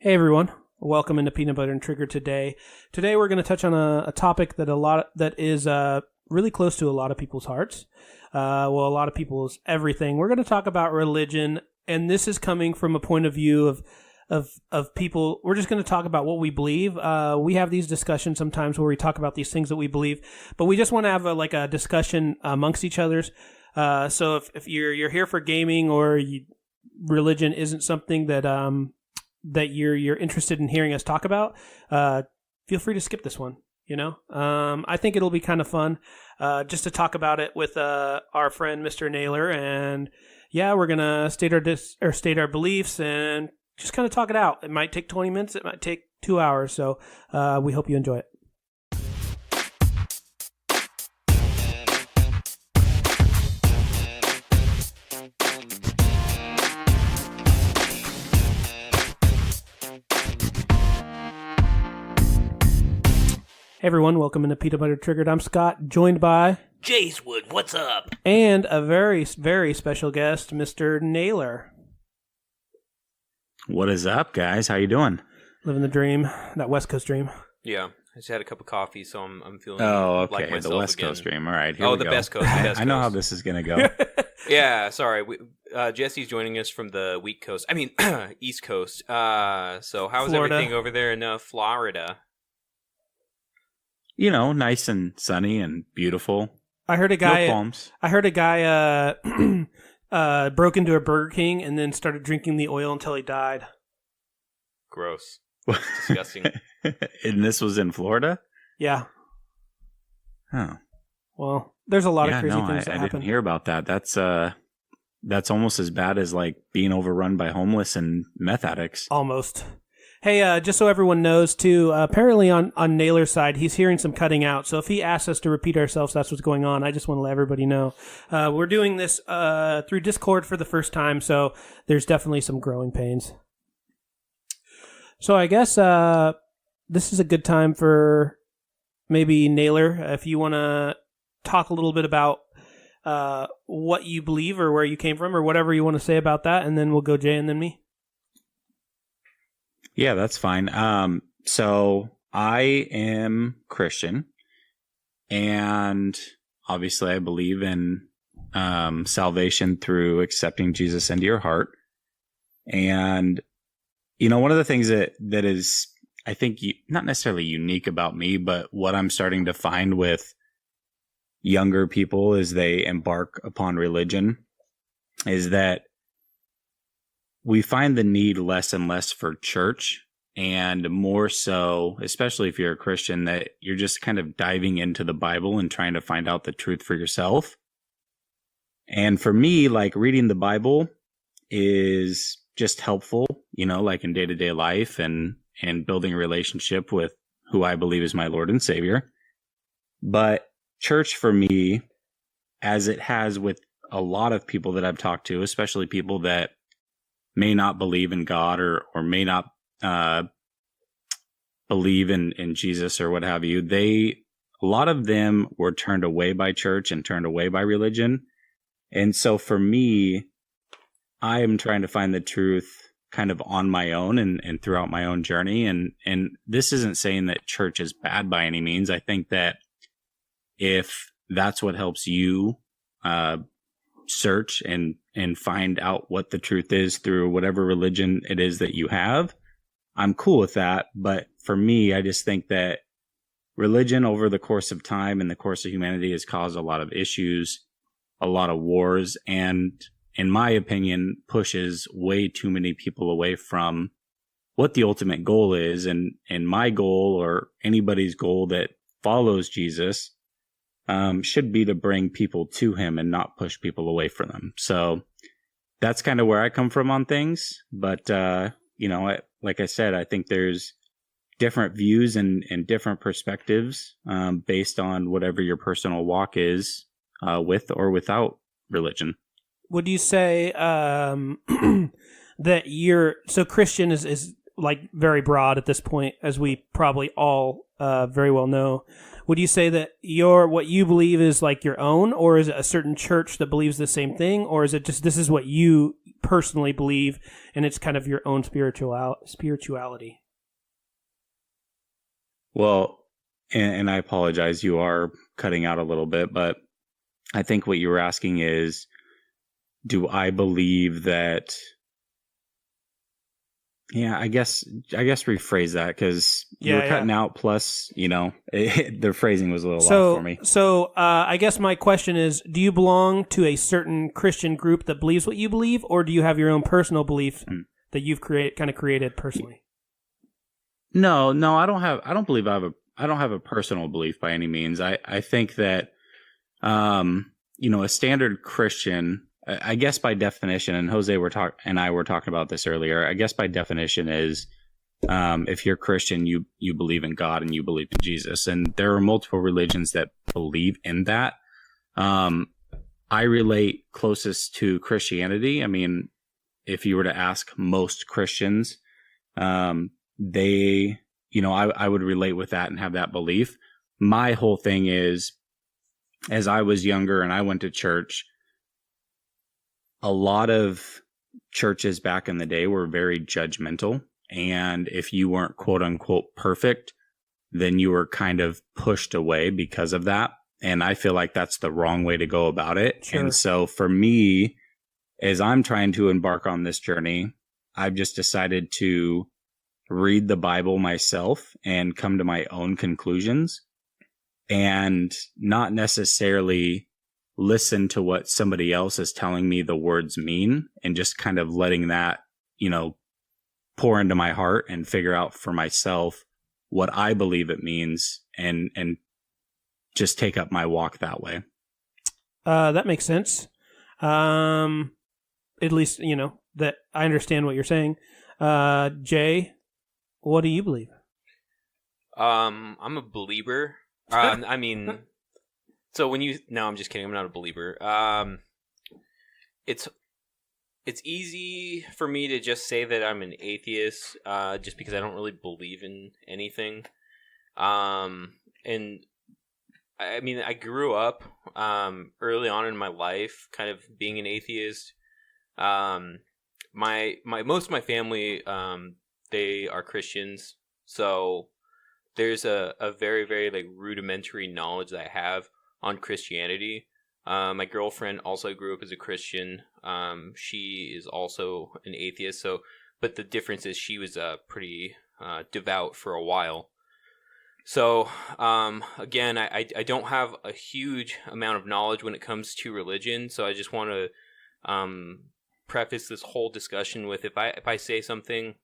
Hey everyone, welcome into Peanut Butter and Trigger today. Today we're going to touch on a topic that is really close to a lot of people's hearts. A lot of people's everything. We're going to talk about religion, and this is coming from a point of view of people. We're just going to talk about what we believe. We have these discussions sometimes where we talk about these things that we believe, but we just want to have a discussion amongst each other's. So if you're here for gaming or religion isn't something that you're interested in hearing us talk about, feel free to skip this one. I think it'll be kind of fun just to talk about it with our friend Mr. Naylor, and we're gonna state our beliefs and just kind of talk it out. It might take 20 minutes, it might take 2 hours, so we hope you enjoy it. Hey everyone, welcome into Peanut Butter Triggered. I'm Scott, joined by Jacewood, what's up? And a very, very special guest, Mr. Naylor. What is up, guys? How you doing? Living the dream, that West Coast dream. Yeah, I just had a cup of coffee, so I'm feeling like myself the West again. Coast dream. All right, here we go. The best coast. I know how this is going to go. Yeah, sorry. Jesse's joining us from the East Coast. So how's Florida. Everything over there in Florida? Nice and sunny and beautiful. I heard a guy. No palms. I heard a guy broke into a Burger King and then started drinking the oil until he died. Gross. Disgusting. And this was in Florida? Yeah. Oh. Well, there's a lot of crazy things that I happen. didn't hear about that. That's almost as bad as being overrun by homeless and meth addicts. Almost. Hey, just so everyone knows, too, apparently on Naylor's side, he's hearing some cutting out. So if he asks us to repeat ourselves, that's what's going on. I just want to let everybody know. We're doing this through Discord for the first time, so there's definitely some growing pains. So I guess this is a good time for maybe Naylor, if you want to talk a little bit about what you believe or where you came from or whatever you want to say about that, and then we'll go Jay and then me. Yeah, that's fine. So I am Christian, and obviously I believe in salvation through accepting Jesus into your heart. And, one of the things that is, I think, not necessarily unique about me, but what I'm starting to find with younger people as they embark upon religion is that we find the need less and less for church, and more so, especially if you're a Christian, that you're just kind of diving into the Bible and trying to find out the truth for yourself. And for me, reading the Bible is just helpful, in day-to-day life and building a relationship with who I believe is my Lord and Savior. But church for me, as it has with a lot of people that I've talked to, especially people that may not believe in God or may not believe in Jesus or what have you, a lot of them were turned away by church and turned away by religion. And so for me, I am trying to find the truth kind of on my own and throughout my own journey. And this isn't saying that church is bad by any means. I think that if that's what helps you search and find out what the truth is through whatever religion it is that you have, I'm cool with that. But for me, I just think that religion over the course of time and the course of humanity has caused a lot of issues, a lot of wars, and in my opinion, pushes way too many people away from what the ultimate goal is. And my goal, or anybody's goal that follows Jesus, should be to bring people to him and not push people away from them. So that's kind of where I come from on things. But, like I said, I think there's different views and different perspectives based on whatever your personal walk is with or without religion. Would you say that so Christian is very broad at this point, as we probably all very well know. Would you say that what you believe is your own, or is it a certain church that believes the same thing, or is it just this is what you personally believe, and it's kind of your own spirituality. Well, and I apologize, you are cutting out a little bit, but I think what you were asking is, do I believe that? Yeah, I guess rephrase that, because you were cutting out. Plus, the phrasing was a little off for me. So I guess my question is, do you belong to a certain Christian group that believes what you believe, or do you have your own personal belief that you've created personally? No, I don't believe I don't have a personal belief by any means. I think that, a standard Christian, I guess by definition, and Jose and I were talking about this earlier, I guess by definition is, if you're Christian, you believe in God and you believe in Jesus. And there are multiple religions that believe in that. I relate closest to Christianity. I mean, if you were to ask most Christians, they, I would relate with that and have that belief. My whole thing is, as I was younger and I went to church, a lot of churches back in the day were very judgmental. And if you weren't quote unquote perfect, then you were kind of pushed away because of that. And I feel like that's the wrong way to go about it. Sure. And so for me, as I'm trying to embark on this journey, I've just decided to read the Bible myself and come to my own conclusions, and not necessarily listen to what somebody else is telling me the words mean, and just kind of letting that, pour into my heart and figure out for myself what I believe it means, and just take up my walk that way. That makes sense. At least, that I understand what you're saying. Jay, what do you believe? I'm a believer. So no, I'm just kidding. I'm not a believer. It's easy for me to just say that I'm an atheist, just because I don't really believe in anything. And I grew up, early on in my life, kind of being an atheist. Most of my family, they are Christians, so there's a very, very rudimentary knowledge that I have on Christianity. My girlfriend also grew up as a Christian. She is also an atheist. But the difference is she was pretty devout for a while. So again, I don't have a huge amount of knowledge when it comes to religion. So I just want to preface this whole discussion with, if I say something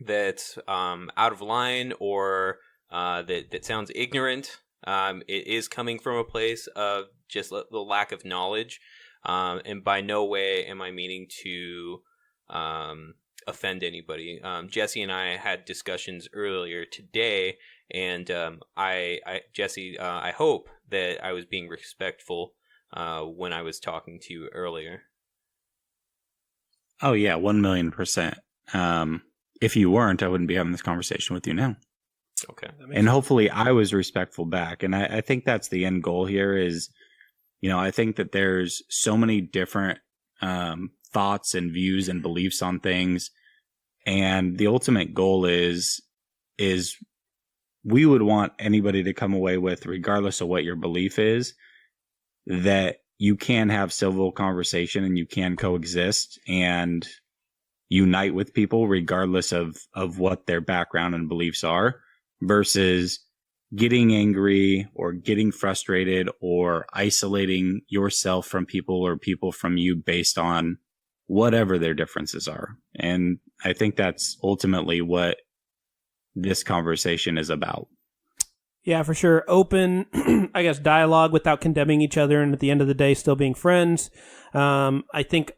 that's out of line or that sounds ignorant, it is coming from a place of just the lack of knowledge, and by no way am I meaning to offend anybody. Jesse and I had discussions earlier today, and Jesse, I hope that I was being respectful when I was talking to you earlier. Oh yeah, 1,000,000%. If you weren't, I wouldn't be having this conversation with you now. Okay. And hopefully I was respectful back. And I think that's the end goal here is, I think that there's so many different thoughts and views and beliefs on things. And the ultimate goal is we would want anybody to come away with, regardless of what your belief is, that you can have civil conversation and you can coexist and unite with people regardless of what their background and beliefs are, versus getting angry or getting frustrated or isolating yourself from people or people from you based on whatever their differences are. And I think that's ultimately what this conversation is about. Yeah, for sure. Open, I guess, dialogue without condemning each other, and at the end of the day, still being friends. I think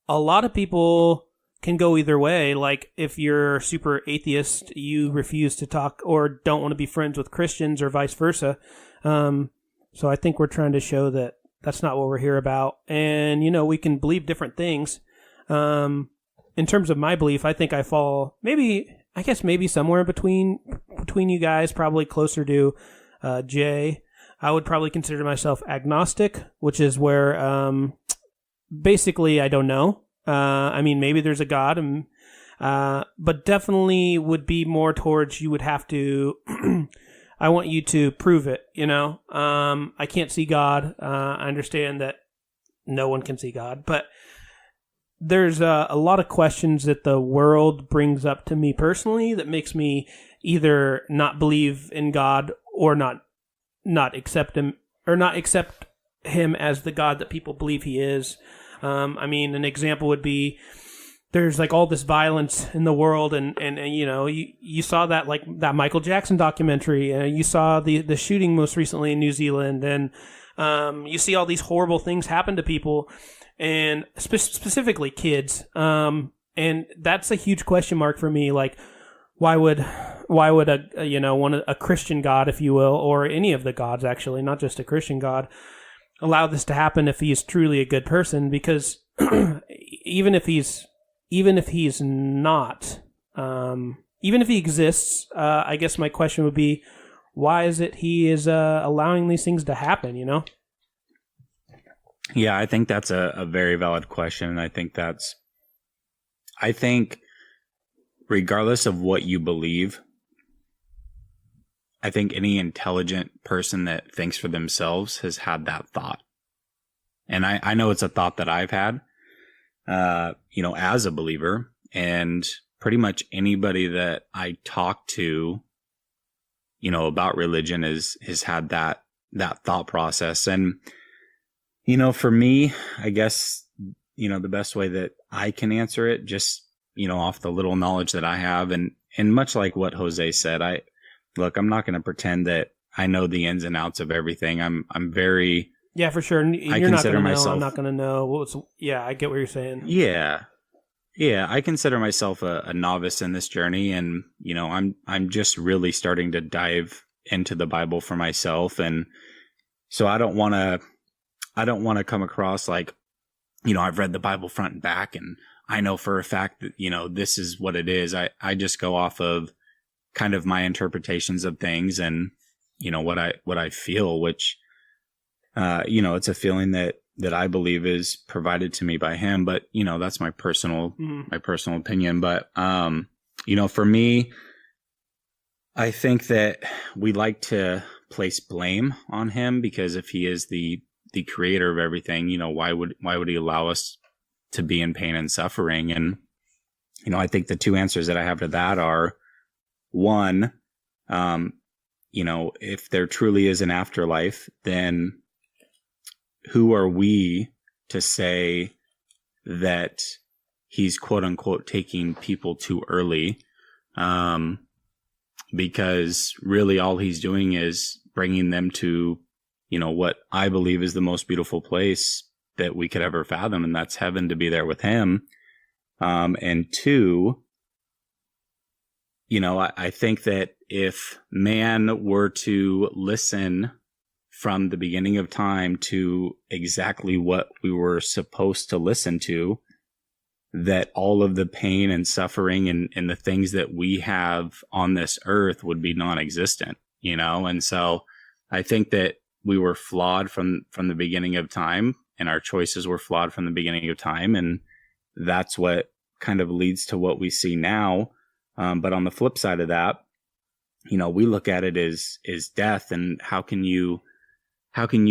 a lot of people can go either way. Like, if you're super atheist, you refuse to talk or don't want to be friends with Christians, or vice versa. So I think we're trying to show that that's not what we're here about. And, we can believe different things. In terms of my belief, I think I fall maybe somewhere between you guys, probably closer to Jay. I would probably consider myself agnostic, which is where basically I don't know. I mean, maybe there's a God, but definitely would be more towards you would have to. I want you to prove it. I can't see God. I understand that no one can see God, but there's a lot of questions that the world brings up to me personally that makes me either not believe in God or not accept him, or not accept him as the God that people believe he is. I mean, an example would be there's like all this violence in the world, and you saw that, like that Michael Jackson documentary, you saw the shooting most recently in New Zealand, and you see all these horrible things happen to people, and specifically kids. And that's a huge question mark for me. Like, why would a Christian God, if you will, or any of the gods actually, not just a Christian God, allow this to happen if he is truly a good person? Because even if he exists, I guess my question would be, why is it he is allowing these things to happen? Yeah, I think that's a very valid question, and I think regardless of what you believe, I think any intelligent person that thinks for themselves has had that thought. And I know it's a thought that I've had, as a believer, and pretty much anybody that I talk to, about religion has had that thought process. And, for me, I guess, the best way that I can answer it, just, off the little knowledge that I have, and much like what Jose said, I'm not going to pretend that I know the ins and outs of everything. I'm very... Yeah, for sure. You're not going to know. I'm not going to know. I get what you're saying. Yeah. I consider myself a novice in this journey, and I'm just really starting to dive into the Bible for myself, and so I don't want to come across like, I've read the Bible front and back, and I know for a fact that this is what it is. I just go off of kind of my interpretations of things, and what I feel, which. It's a feeling that I believe is provided to me by him, but that's my personal opinion. But for me, I think that we like to place blame on him, because if he is the creator of everything, why would he allow us to be in pain and suffering? And I think the two answers that I have to that are, one, if there truly is an afterlife, then who are we to say that he's quote unquote taking people too early? Because really all he's doing is bringing them to, what I believe is the most beautiful place that we could ever fathom, and that's heaven, to be there with him. And two, I think that if man were to listen from the beginning of time to exactly what we were supposed to listen to, that all of the pain and suffering and the things that we have on this earth would be non-existent, And so I think that we were flawed from the beginning of time, and our choices were flawed from the beginning of time. And that's what kind of leads to what we see now. But on the flip side of that, we look at it as death, and how can you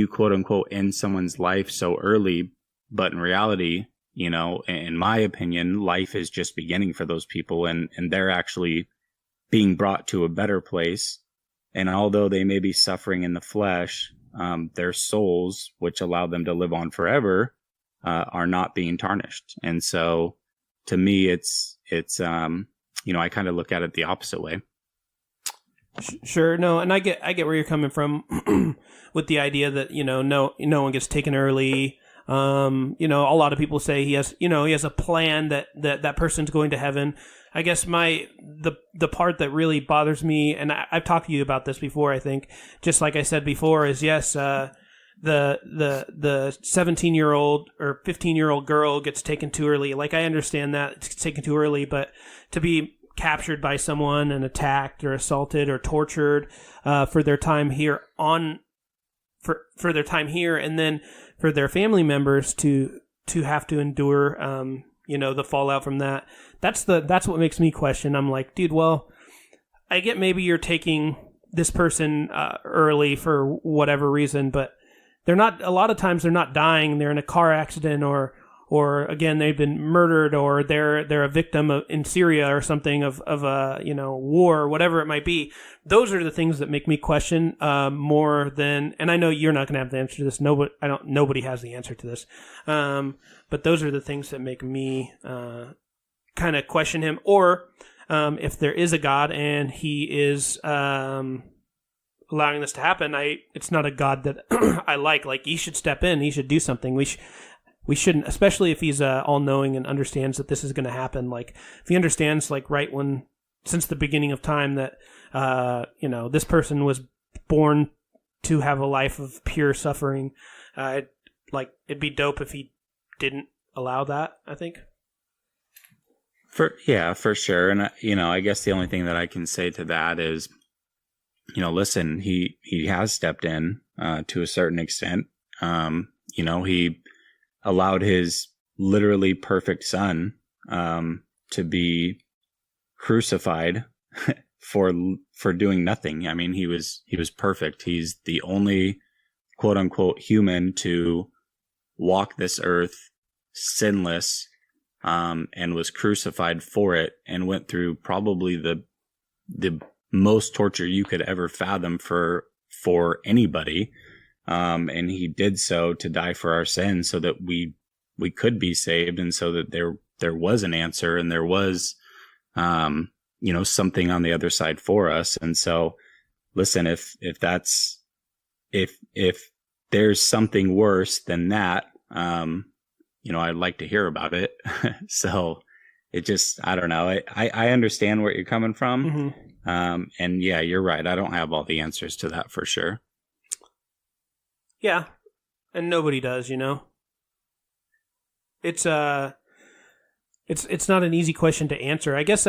quote unquote end someone's life so early? But in reality, in my opinion, life is just beginning for those people, and they're actually being brought to a better place. And although they may be suffering in the flesh, their souls, which allow them to live on forever, are not being tarnished. And so to me, it's I kind of look at it the opposite way. Sure. No, and I get where you're coming from with the idea that, no one gets taken early. A lot of people say he has a plan that person's going to heaven. I guess the part that really bothers me, and I've talked to you about this before, I think, just like I said before, is yes, the 17-year-old or 15-year-old girl gets taken too early. Like, I understand that it's taken too early, but to be captured by someone and attacked or assaulted or tortured for their time here and then for their family members to have to endure the fallout from that. That's what makes me question. I'm like, dude, well, I get maybe you're taking this person early for whatever reason, but they're not. A lot of times they're not dying. They're in a car accident, or again they've been murdered, or they're a victim in Syria or something of a war, or whatever it might be. Those are the things that make me question more than. And I know you're not going to have the answer to this. Nobody has the answer to this. But those are the things that make me kind of question him, or if there is a God and he is allowing this to happen, it's not a God that I like. Like, he should step in. He should do something. We shouldn't, especially if he's all-knowing and understands that this is going to happen. Like, if he understands, like, since the beginning of time that, this person was born to have a life of pure suffering, it'd be dope if he didn't allow that, I think. For sure. And, I guess the only thing that I can say to that is, listen, he has stepped in to a certain extent. He allowed his literally perfect son to be crucified for doing nothing. I mean, he was perfect. He's the only quote unquote human to walk this earth sinless, and was crucified for it, and went through probably the most torture you could ever fathom for anybody. And he did so to die for our sins so that we could be saved, and so that there was an answer, and there was, something on the other side for us. And so, listen, if there's something worse than that, I'd like to hear about it. So it just, I don't know. I understand where you're coming from. Mm-hmm. And yeah, you're right. I don't have all the answers to that for sure. Yeah. And nobody does, It's not an easy question to answer. I guess,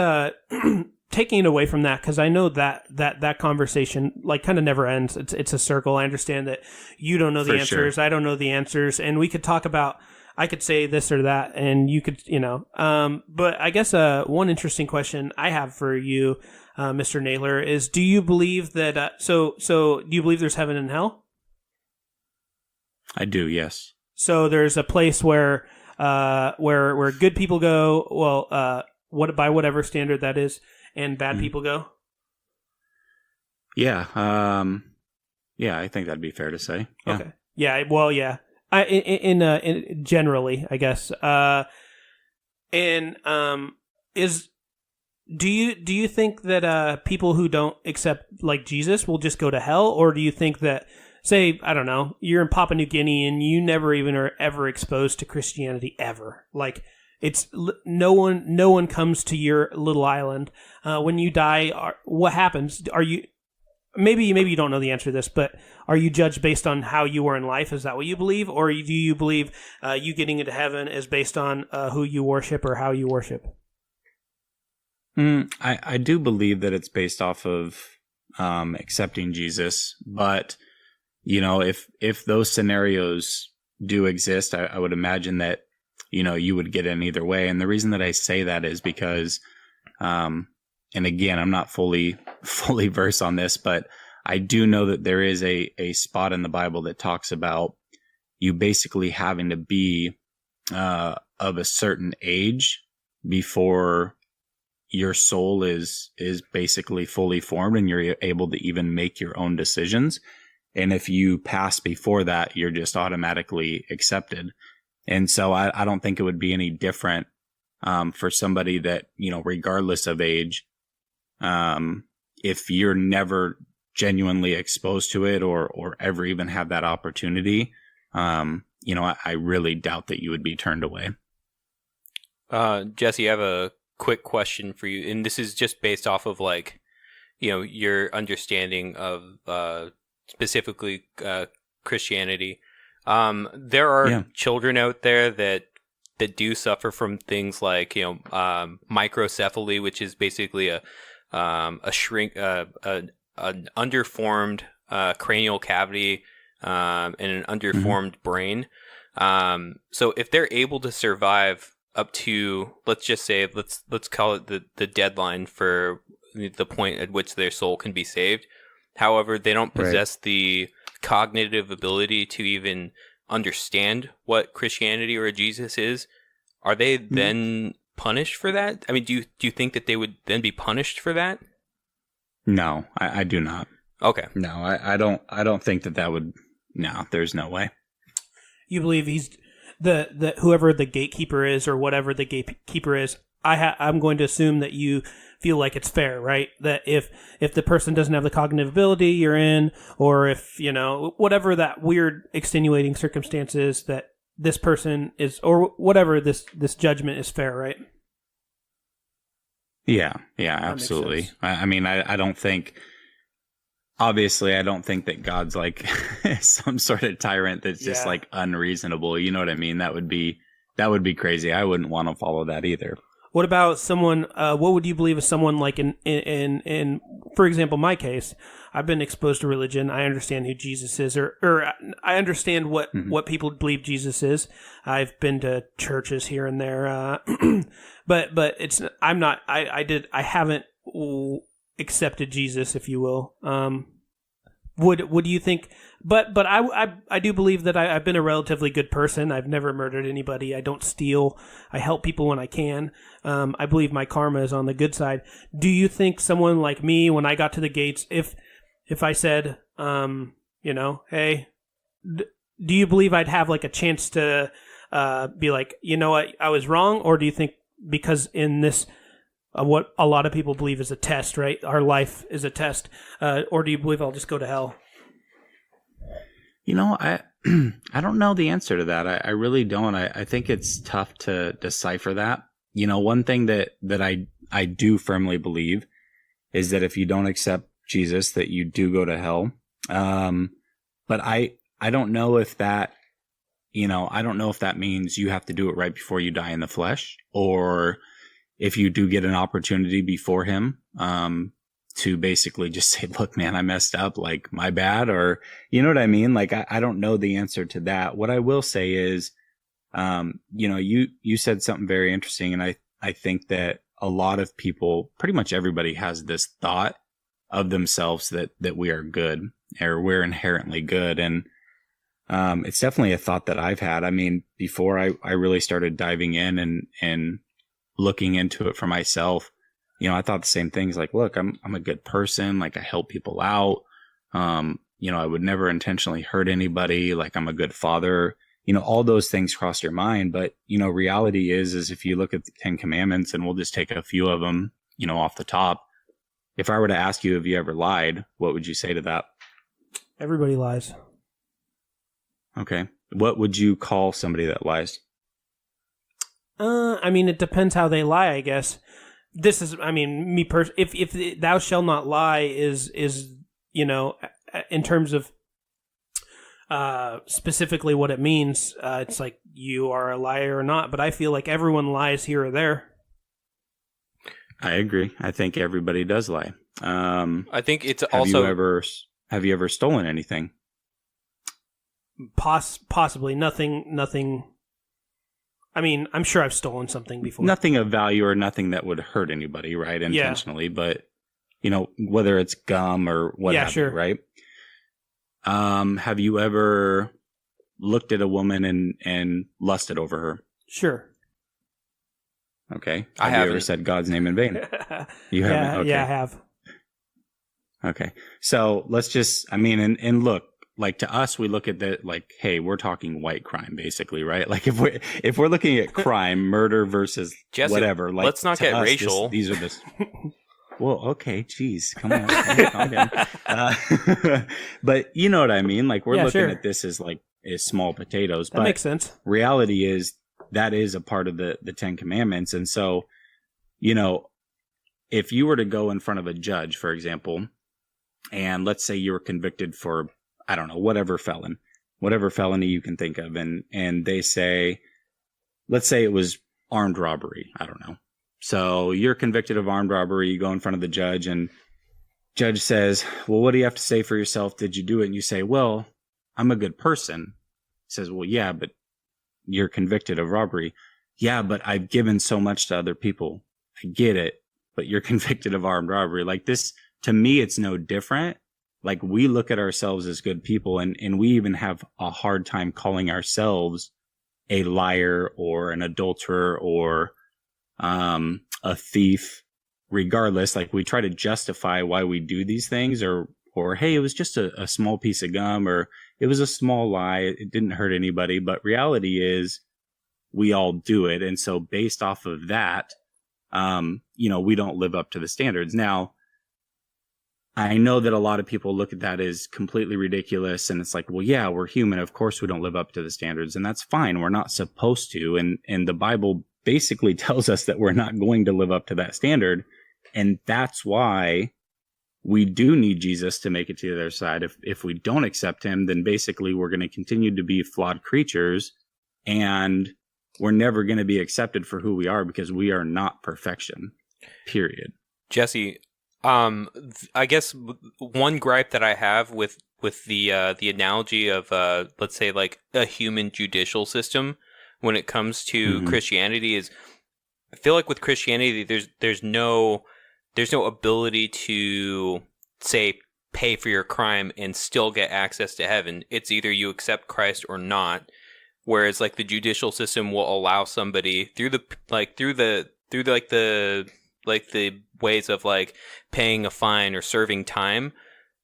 taking it away from that, because I know that conversation kind of never ends. It's a circle. I understand that you don't know the answers. Sure. I don't know the answers, and we could talk about. I could say this or that, and you could, But I guess one interesting question I have for you, Mr. Naylor, is: do you believe that? So do you believe there's heaven and hell? I do. Yes. So there's a place where good people go. Well, by whatever standard that is. And bad people go? Yeah. I think that'd be fair to say. Yeah. Okay. Yeah. Well, yeah. In generally, I guess. Do you think that people who don't accept Jesus will just go to hell, or do you think that, say, I don't know, you're in Papua New Guinea and you never even are ever exposed to Christianity ever? It's no one comes to your little island. When you die, what happens? Are you maybe you don't know the answer to this, but are you judged based on how you were in life? Is that what you believe, or do you believe you getting into heaven is based on who you worship or how you worship? I do believe that it's based off of accepting Jesus, but if those scenarios do exist, I would imagine that you would get in either way. And the reason that I say that is because, and again, I'm not fully versed on this, but I do know that there is a spot in the Bible that talks about you basically having to be of a certain age before your soul is basically fully formed and you're able to even make your own decisions. And if you pass before that, you're just automatically accepted. And so I don't think it would be any different for somebody that, regardless of age, if you're never genuinely exposed to it or ever even have that opportunity, I really doubt that you would be turned away. Jesse, I have a quick question for you. And this is just based off of your understanding of specifically Christianity. There are children out there that do suffer from things like microcephaly, which is basically a shrink, an underformed cranial cavity, and an underformed brain. So if they're able to survive up to, let's just say, let's call it the deadline for the point at which their soul can be saved. However, they don't possess the cognitive ability to even understand what Christianity or Jesus is. Are they then punished for that? I mean, do you think that they would then be punished for that? No, I do not. Okay. No, I don't think that would. No, there's no way. You believe he's the whoever the gatekeeper is, or whatever the gatekeeper is. I'm going to assume that you feel like it's fair, right? That if the person doesn't have the cognitive ability, you're in, or if, whatever that weird extenuating circumstance is, that this person is, or whatever, this judgment is fair, right? Yeah, absolutely. I mean, I don't think, obviously, I don't think that God's like some sort of tyrant that's just like unreasonable. You know what I mean? That would be crazy. I wouldn't want to follow that either. What about someone? What would you believe is someone like in for example, my case? I've been exposed to religion. I understand who Jesus is, or I understand what people believe Jesus is. I've been to churches here and there, but it's I haven't accepted Jesus, if you will. Would you think? But I do believe that I've been a relatively good person. I've never murdered anybody. I don't steal. I help people when I can. I believe my karma is on the good side. Do you think someone like me, when I got to the gates, if I said, hey, do you believe I'd have like a chance to be like, you know what, I was wrong? Or do you think because in this, what a lot of people believe is a test, right? Our life is a test. Or do you believe I'll just go to hell? I I don't know the answer to that. I really don't. I think it's tough to decipher that. One thing that I do firmly believe is that if you don't accept Jesus, that you do go to hell. But I don't know if that, I don't know if that means you have to do it right before you die in the flesh, or if you do get an opportunity before him, to basically just say, look, man, I messed up, like, my bad, or, you know what I mean? Like, I don't know the answer to that. What I will say is, you said something very interesting, and I think that a lot of people, pretty much everybody, has this thought of themselves that we are good, or we're inherently good. And it's definitely a thought that I've had. I mean, before I really started diving in and looking into it for myself, I thought the same things, like, look, I'm a good person. Like, I help people out. I would never intentionally hurt anybody. Like, I'm a good father. All those things cross your mind. But, reality is if you look at the 10 Commandments, and we'll just take a few of them, off the top. If I were to ask you, have you ever lied? What would you say to that? Everybody lies. Okay. What would you call somebody that lies? I mean, it depends how they lie, I guess. This is, I mean, if thou shalt not lie is in terms of specifically what it means, it's like you are a liar or not. But I feel like everyone lies here or there. I agree. I think everybody does lie. I think it's have also. Have you ever stolen anything? Possibly nothing. I mean, I'm sure I've stolen something before. Nothing of value, or nothing that would hurt anybody, right? Intentionally, but whether it's gum or what have you, right? Have you ever looked at a woman and lusted over her? Sure. Okay. Have you ever said God's name in vain? You haven't? Okay. Yeah, I have. Okay. So let's just, and look, like, to us, we look at that like, hey, we're talking white crime, basically, right? Like, if we're looking at crime, murder versus Jesse, whatever, like, let's not get us, racial. These are the. Well, okay, geez, come on, calm down. But you know what I mean? Like, we're looking at this as small potatoes. That makes sense. Reality is that is a part of the 10 Commandments, and so, if you were to go in front of a judge, for example, and let's say you were convicted for, I don't know, whatever felony you can think of. And they say, let's say it was armed robbery. I don't know. So you're convicted of armed robbery. You go in front of the judge, and judge says, well, what do you have to say for yourself? Did you do it? And you say, well, I'm a good person. He says, well, yeah, but you're convicted of robbery. yeah, but I've given so much to other people. I get it, but you're convicted of armed robbery. Like this, to me, it's no different. Like we look at ourselves as good people, and we even have a hard time calling ourselves a liar or an adulterer or a thief. Regardless, like we try to justify why we do these things, or hey, it was just a small piece of gum, or it was a small lie, it didn't hurt anybody. But reality is, we all do it, and so based off of that, we don't live up to the standards. Now, I know that a lot of people look at that as completely ridiculous, and it's like, well, yeah, we're human. Of course, we don't live up to the standards, and that's fine. We're not supposed to, and the Bible basically tells us that we're not going to live up to that standard, and that's why we do need Jesus to make it to the other side. If we don't accept him, then basically we're going to continue to be flawed creatures, and we're never going to be accepted for who we are because we are not perfection. Period. Jesse, I guess one gripe that I have with the analogy of let's say like a human judicial system when it comes to Christianity is, I feel like with Christianity there's no ability to say pay for your crime and still get access to heaven. It's either you accept Christ or not. Whereas like the judicial system will allow somebody through the ways of like paying a fine or serving time,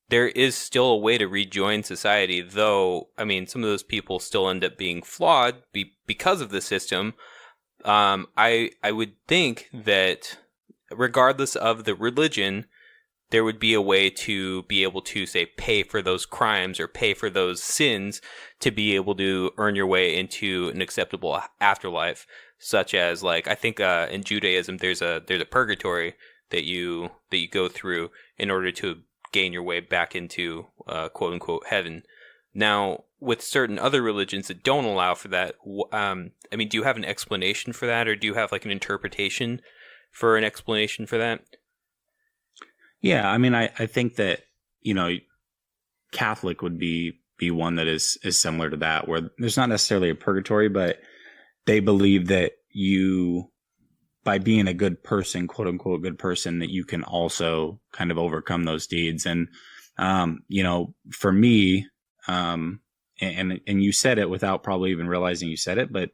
there is still a way to rejoin society, though, I mean, some of those people still end up being flawed because of the system. I would think that regardless of the religion, there would be a way to be able to, say, pay for those crimes or pay for those sins to be able to earn your way into an acceptable afterlife, such as, like, I think in Judaism there's a purgatory that you go through in order to gain your way back into quote unquote heaven. Now, with certain other religions that don't allow for that, I mean, do you have an explanation for that, or do you have like an interpretation for an explanation for that? Yeah, I mean, I think that, Catholic would be one that is similar to that, where there's not necessarily a purgatory, but they believe that you, by being a good person, quote unquote good person, that you can also kind of overcome those deeds. And, for me, and you said it without probably even realizing you said it, but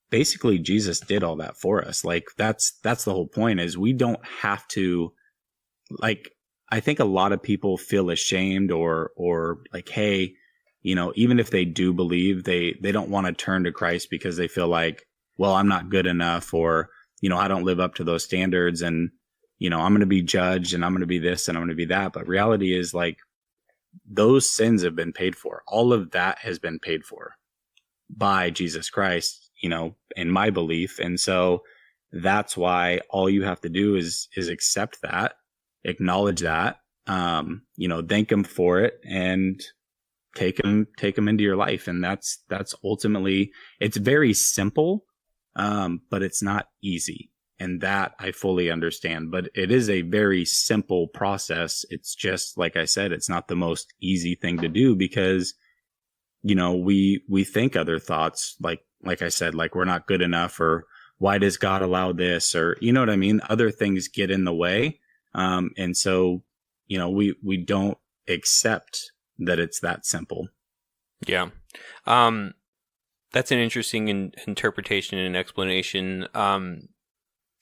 basically Jesus did all that for us. Like that's the whole point, is we don't have to, like, I think a lot of people feel ashamed or like, hey, even if they do believe, they don't want to turn to Christ because they feel like, well, I'm not good enough, or, I don't live up to those standards, and, I'm going to be judged, and I'm going to be this, and I'm going to be that. But reality is, like, those sins have been paid for. All of that has been paid for by Jesus Christ, in my belief. And so that's why all you have to do is accept that, acknowledge that, thank him for it, and take him into your life. And that's ultimately, it's very simple, but it's not easy. And that I fully understand, but it is a very simple process. It's just, like I said, it's not the most easy thing to do because, we think other thoughts, like I said, like we're not good enough, or why does God allow this? Or, you know what I mean? Other things get in the way. And so, we don't accept that it's that simple. Yeah. That's an interesting interpretation and explanation.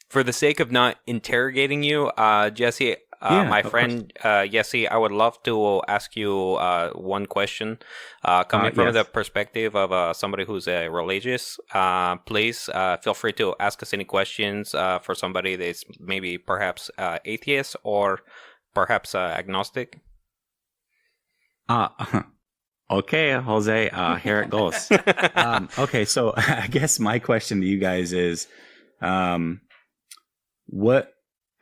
For the sake of not interrogating you, Jesse, my friend Jesse, I would love to ask you one question. Coming from the perspective of somebody who's religious, please feel free to ask us any questions for somebody that's maybe perhaps atheist or perhaps agnostic. Okay, Jose, here it goes. Okay, so I guess my question to you guys is,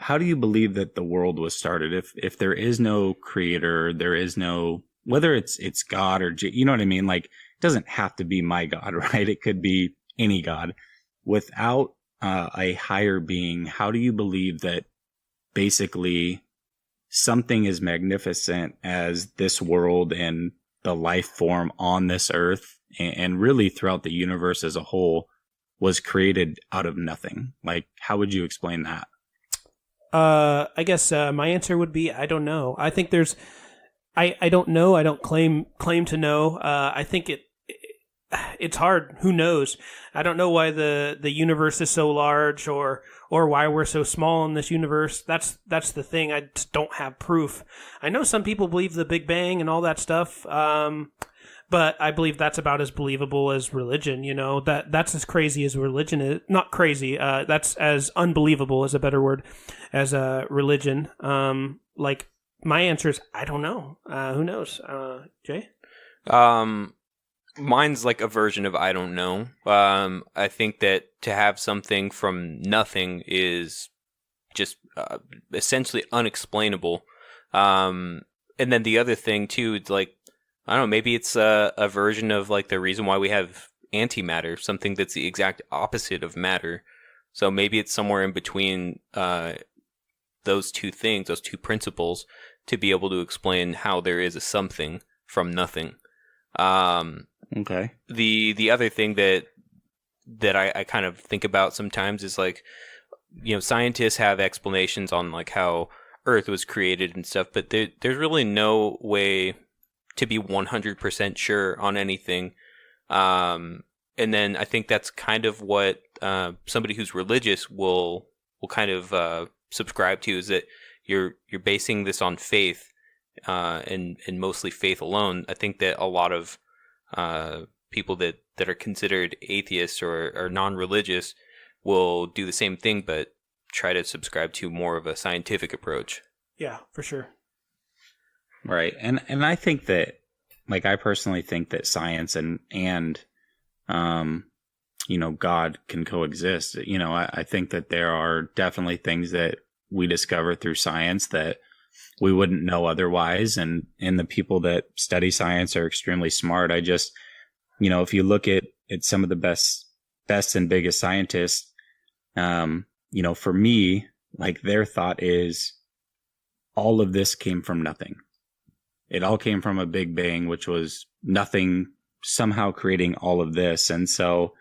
how do you believe that the world was started? If there is no creator, there is no, whether it's God or, you know what I mean? Like, it doesn't have to be my God, right? It could be any God. Without a higher being, how do you believe that basically something as magnificent as this world and the life form on this earth and really throughout the universe as a whole was created out of nothing? Like, how would you explain that? I guess my answer would be I don't know. I think there's I don't know. I don't claim to know. I think it's hard. Who knows? I don't know why the universe is so large or why we're so small in this universe. That's the thing. I just don't have proof. I know some people believe the Big Bang and all that stuff. But I believe that's about as believable as religion. You know, that's as crazy as religion is. Not crazy. That's as unbelievable is a better word as religion. Like my answer is I don't know. Who knows? Jay? Mine's like a version of I don't know. I think that to have something from nothing is just essentially unexplainable. And then the other thing too, it's like, I don't know, maybe it's a version of like the reason why we have antimatter, something that's the exact opposite of matter. So maybe it's somewhere in between those two things, those two principles, to be able to explain how there is a something from nothing. Okay. The other thing that I kind of think about sometimes is like, you know, scientists have explanations on like how Earth was created and stuff, but there's really no way to be 100% sure on anything. And then I think that's kind of what somebody who's religious will kind of subscribe to, is that you're basing this on faith and mostly faith alone. I think that a lot of people that are considered atheists or non-religious will do the same thing, but try to subscribe to more of a scientific approach. Yeah, for sure. Right. And I think that, like, I personally think that science and you know, God can coexist. You know, I think that there are definitely things that we discover through science that we wouldn't know otherwise. And the people that study science are extremely smart. I just, you know, if you look at some of the best and biggest scientists, you know, for me, like, their thought is all of this came from nothing. It all came from a Big Bang, which was nothing somehow creating all of this. And so,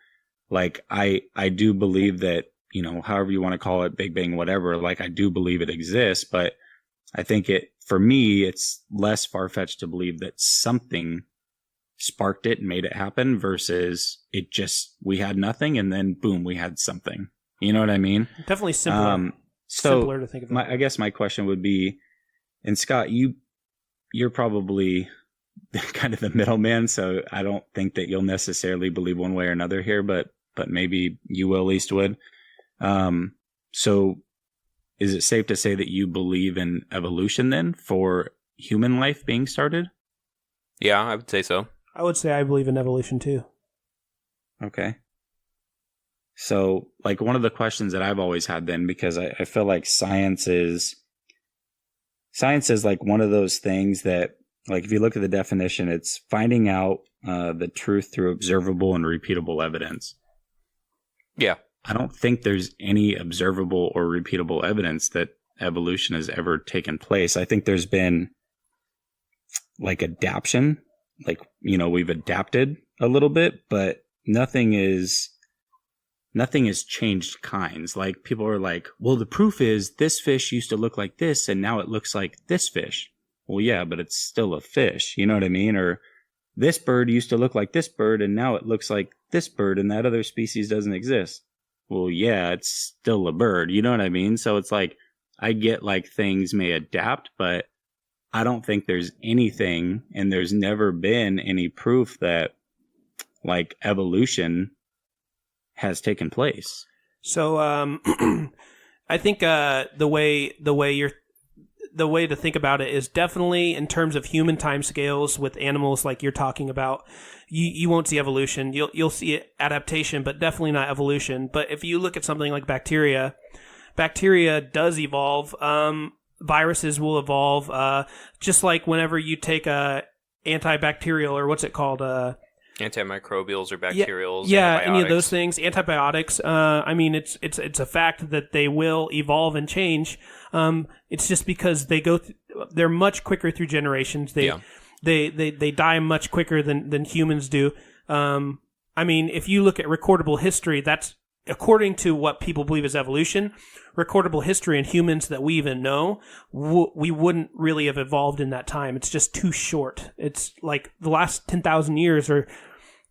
like, I do believe that, you know, however you want to call it, Big Bang, whatever, like, I do believe it exists, but I think for me, it's less far-fetched to believe that something sparked it and made it happen versus we had nothing and then boom, we had something. You know what I mean? Definitely simpler. Simpler to think of. I guess my question would be, and Scott, you're probably kind of the middleman, so I don't think that you'll necessarily believe one way or another here, but maybe you will, at least would. So is it safe to say that you believe in evolution then for human life being started? Yeah, I would say so. I would say I believe in evolution too. Okay. So, like, one of the questions that I've always had then, because I feel like science is like one of those things that, like, if you look at the definition, it's finding out the truth through observable and repeatable evidence. Yeah. I don't think there's any observable or repeatable evidence that evolution has ever taken place. I think there's been, like, adaptation, like, you know, we've adapted a little bit, but nothing has changed kinds. Like, people are like, well, the proof is this fish used to look like this and now it looks like this fish. Well, yeah, but it's still a fish. You know what I mean? Or this bird used to look like this bird and now it looks like this bird and that other species doesn't exist. Well, yeah, it's still a bird. You know what I mean? So it's like, I get like things may adapt, but I don't think there's anything, and there's never been any proof that, like, evolution has taken place. So I think the way to think about it is definitely in terms of human timescales with animals like you're talking about. You won't see evolution. You'll see adaptation, but definitely not evolution. But if you look at something like bacteria does evolve. Viruses will evolve. Just like whenever you take a antibacterial, or what's it called? Antimicrobials or bacterials. Yeah, any of those things. Antibiotics. I mean, it's a fact that they will evolve and change. It's just because they're much quicker through generations. They die much quicker than humans do. I mean, if you look at recordable history, that's according to what people believe is evolution, recordable history in humans that we even know, we wouldn't really have evolved in that time. It's just too short. It's like the last 10,000 years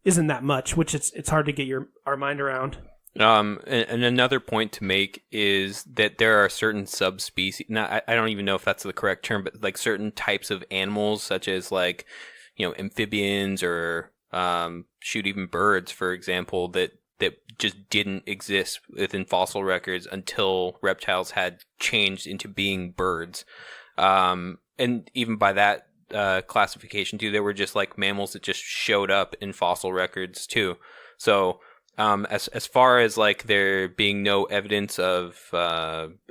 isn't that much, which it's hard to get our mind around. And another point to make is that there are certain subspecies. Now, I don't even know if that's the correct term, but like certain types of animals, such as like, amphibians or even birds, for example, that just didn't exist within fossil records until reptiles had changed into being birds. And even by that classification too, they were just like mammals that just showed up in fossil records too. So as far as like there being no evidence of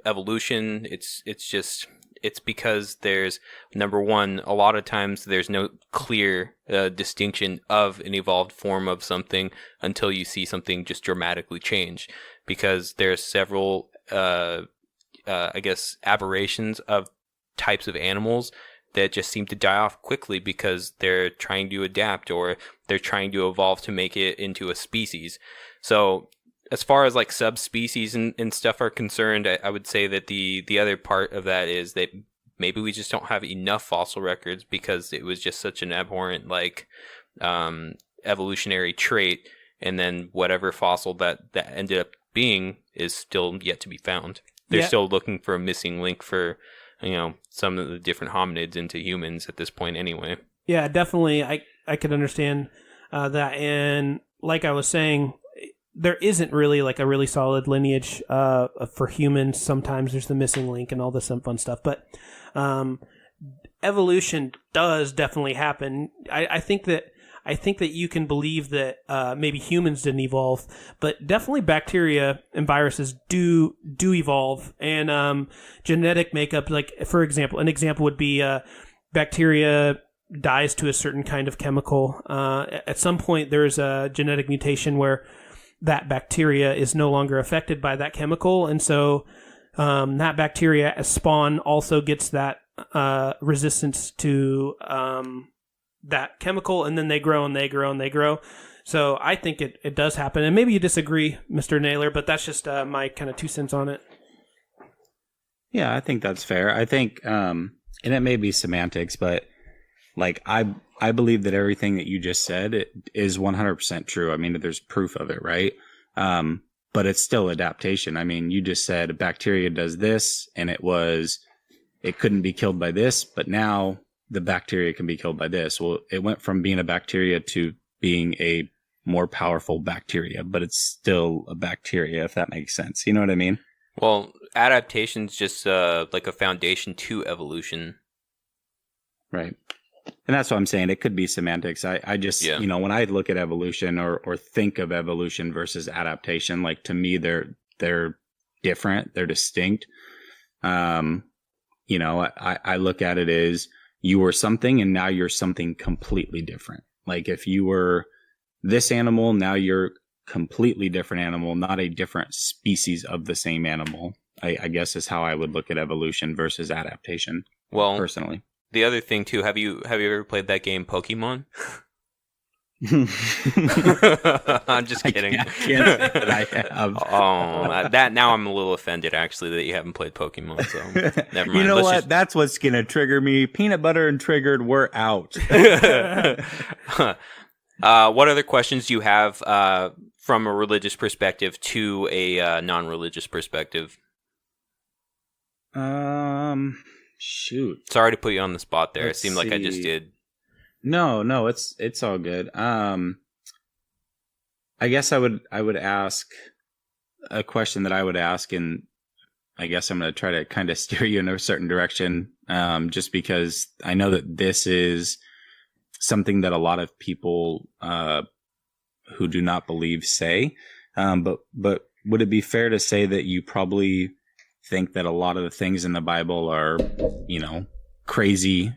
evolution, it's because there's, number one, a lot of times there's no clear distinction of an evolved form of something until you see something just dramatically change, because there's several aberrations of types of animals that just seem to die off quickly because they're trying to adapt or they're trying to evolve to make it into a species. So as far as like subspecies and stuff are concerned, I would say that the other part of that is that maybe we just don't have enough fossil records because it was just such an abhorrent like evolutionary trait, and then whatever fossil that ended up being is still yet to be found. They're still looking for a missing link for some of the different hominids into humans at this point anyway. Yeah, definitely. I could understand that. And like I was saying, there isn't really like a really solid lineage for humans. Sometimes there's the missing link and all this fun stuff. But evolution does definitely happen. I think that you can believe that maybe humans didn't evolve, but definitely bacteria and viruses do evolve. And genetic makeup, like for example, an example would be bacteria dies to a certain kind of chemical. At some point, there's a genetic mutation where that bacteria is no longer affected by that chemical, and so that bacteria as spawn also gets that resistance to that chemical, and then they grow and they grow and they grow. So I think it does happen, and maybe you disagree, Mr. Naylor, but that's just my kind of 2 cents on it. Yeah, I think that's fair. I think, and it may be semantics, but like I believe that everything that you just said is 100% true. I mean, there's proof of it, right? But it's still adaptation. I mean, you just said a bacteria does this, and it couldn't be killed by this, but now the bacteria can be killed by this. Well, it went from being a bacteria to being a more powerful bacteria, but it's still a bacteria, if that makes sense. You know what I mean? Well, adaptation's just like a foundation to evolution. Right. And that's what I'm saying. It could be semantics. I just, when I look at evolution or think of evolution versus adaptation, like to me, they're different. They're distinct. I look at it as you were something and now you're something completely different. Like if you were this animal, now you're completely different animal, not a different species of the same animal, I guess is how I would look at evolution versus adaptation. Well, personally. The other thing too, have you ever played that game Pokemon? I'm just kidding. I can't say that I have. Oh, that now I'm a little offended actually that you haven't played Pokemon. So never mind. You know what? That's what's gonna trigger me. Peanut butter and triggered. We're out. What other questions do you have from a religious perspective to a non-religious perspective? Shoot. Sorry to put you on the spot there. Let's it seemed like I just did. No, it's all good. I guess I would ask a question that I would ask, and I guess I'm going to try to kind of steer you in a certain direction, just because I know that this is something that a lot of people who do not believe say. But would it be fair to say that you probably think that a lot of the things in the Bible are, crazy,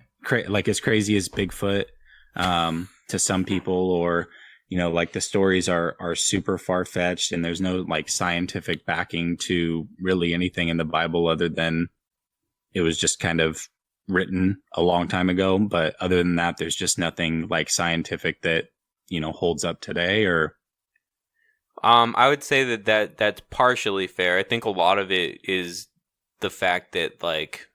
like as crazy as Bigfoot to some people, or like the stories are super far-fetched and there's no like scientific backing to really anything in the Bible other than it was just kind of written a long time ago. But other than that, there's just nothing like scientific that holds up today? Or I would say that's partially fair. I think a lot of it is the fact that like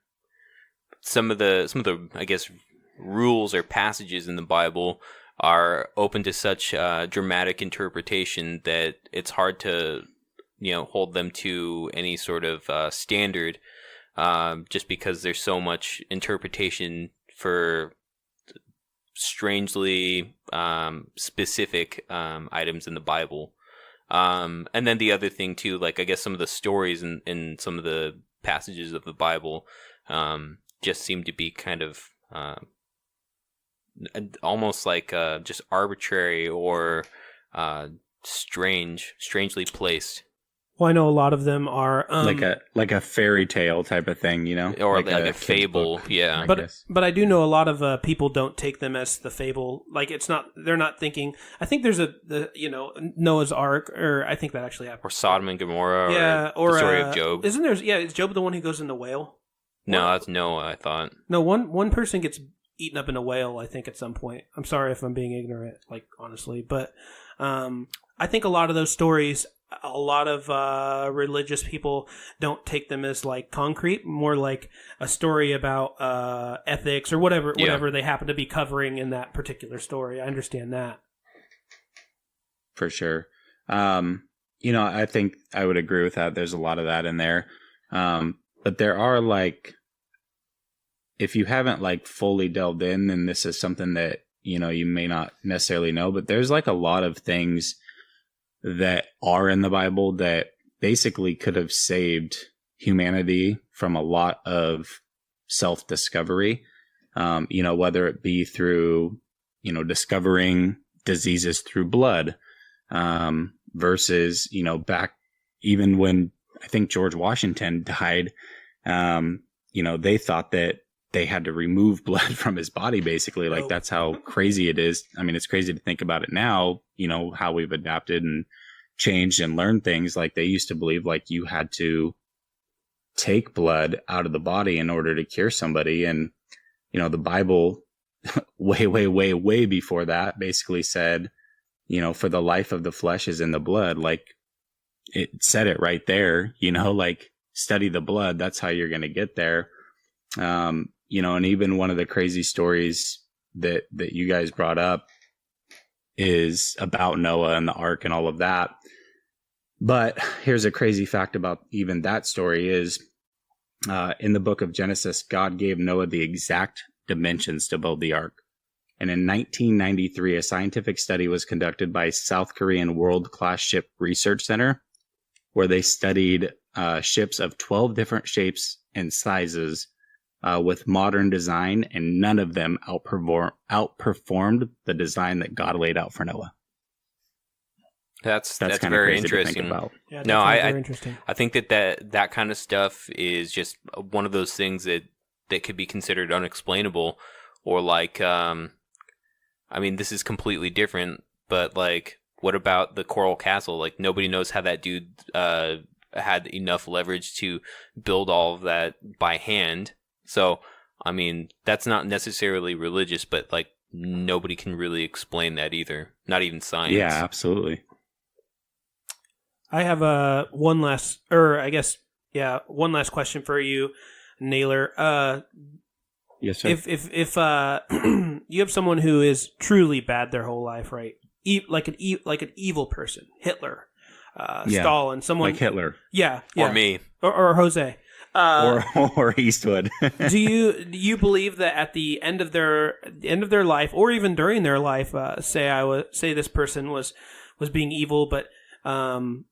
some of the I guess rules or passages in the Bible are open to such dramatic interpretation that it's hard to hold them to any sort of standard, just because there's so much interpretation for strangely specific items in the Bible. And then the other thing too, like I guess some of the stories in some of the passages of the Bible just seem to be kind of almost like just arbitrary or strangely placed. Well, I know a lot of them are like a fairy tale type of thing, or like a fable, yeah. But I do know a lot of people don't take them as the fable. Like they're not thinking. I think there's Noah's Ark, or I think that actually happened. Or Sodom and Gomorrah, or the story of Job. Isn't there? Yeah, is Job the one who goes in the whale? No, that's Noah. I thought. No, one person gets eaten up in a whale, I think, at some point. I'm sorry if I'm being ignorant, like honestly, but I think a lot of those stories, a lot of religious people don't take them as like concrete, more like a story about ethics or whatever they happen to be covering in that particular story. I understand that. For sure. I think I would agree with that. There's a lot of that in there. But there are like, if you haven't like fully delved in, then this is something that, you may not necessarily know, but there's like a lot of things that are in the Bible that basically could have saved humanity from a lot of self-discovery, whether it be through, discovering diseases through blood, versus, back even when I think George Washington died, they thought that they had to remove blood from his body, basically. Like, that's how crazy it is. I mean, it's crazy to think about it now, how we've adapted and changed and learned things. Like, they used to believe like you had to take blood out of the body in order to cure somebody. And, the Bible way before that basically said, for the life of the flesh is in the blood. Like, it said it right there, like, study the blood. That's how you're going to get there. And even one of the crazy stories that you guys brought up is about Noah and the ark and all of that. But here's a crazy fact about even that story is, in the book of Genesis, God gave Noah the exact dimensions to build the ark. And in 1993, a scientific study was conducted by South Korean World Class Ship Research Center, where they studied ships of 12 different shapes and sizes with modern design, and none of them outperformed the design that God laid out for Noah. That's very interesting. Yeah, no, very interesting. I think that kind of stuff is just one of those things that could be considered unexplainable, or like, I mean, this is completely different, but like, what about the Coral Castle? Like, nobody knows how that dude had enough leverage to build all of that by hand. So, I mean, that's not necessarily religious, but like, nobody can really explain that either. Not even science. Yeah, absolutely. I have one last question for you, Naylor. Yes, sir. If you have someone who is truly bad their whole life, right? Like an evil person, Hitler, Stalin, someone like Hitler, yeah. Or me, or Jose, or Eastwood. do you believe that at the end of their life, or even during their life, say this person was being evil, but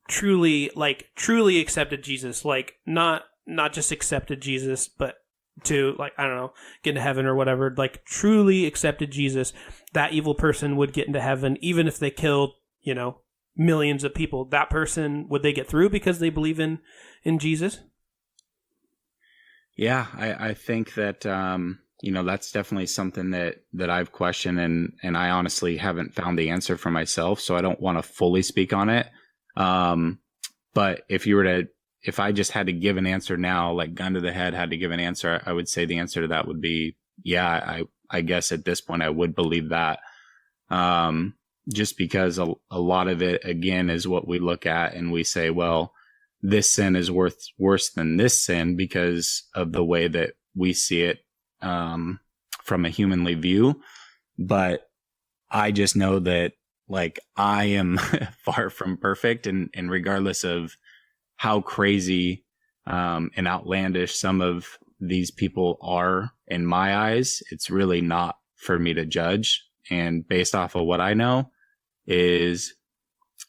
truly accepted Jesus, like not just accepted Jesus, but to, like, I don't know, get into heaven or whatever, like truly accepted Jesus, that evil person would get into heaven even if they killed, millions of people. That person, would they get through because they believe in Jesus? Yeah, I think that that's definitely something that I've questioned, and I honestly haven't found the answer for myself, so I don't want to fully speak on it. But if I just had to give an answer now, like gun to the head, had to give an answer, I would say the answer to that would be, yeah, I guess at this point I would believe that. just because a lot of it, again, is what we look at and we say, well, this sin is worse than this sin because of the way that we see it from a humanly view. But I just know that, like, I am far from perfect, and regardless of how crazy and outlandish some of these people are in my eyes, it's really not for me to judge. And based off of what I know is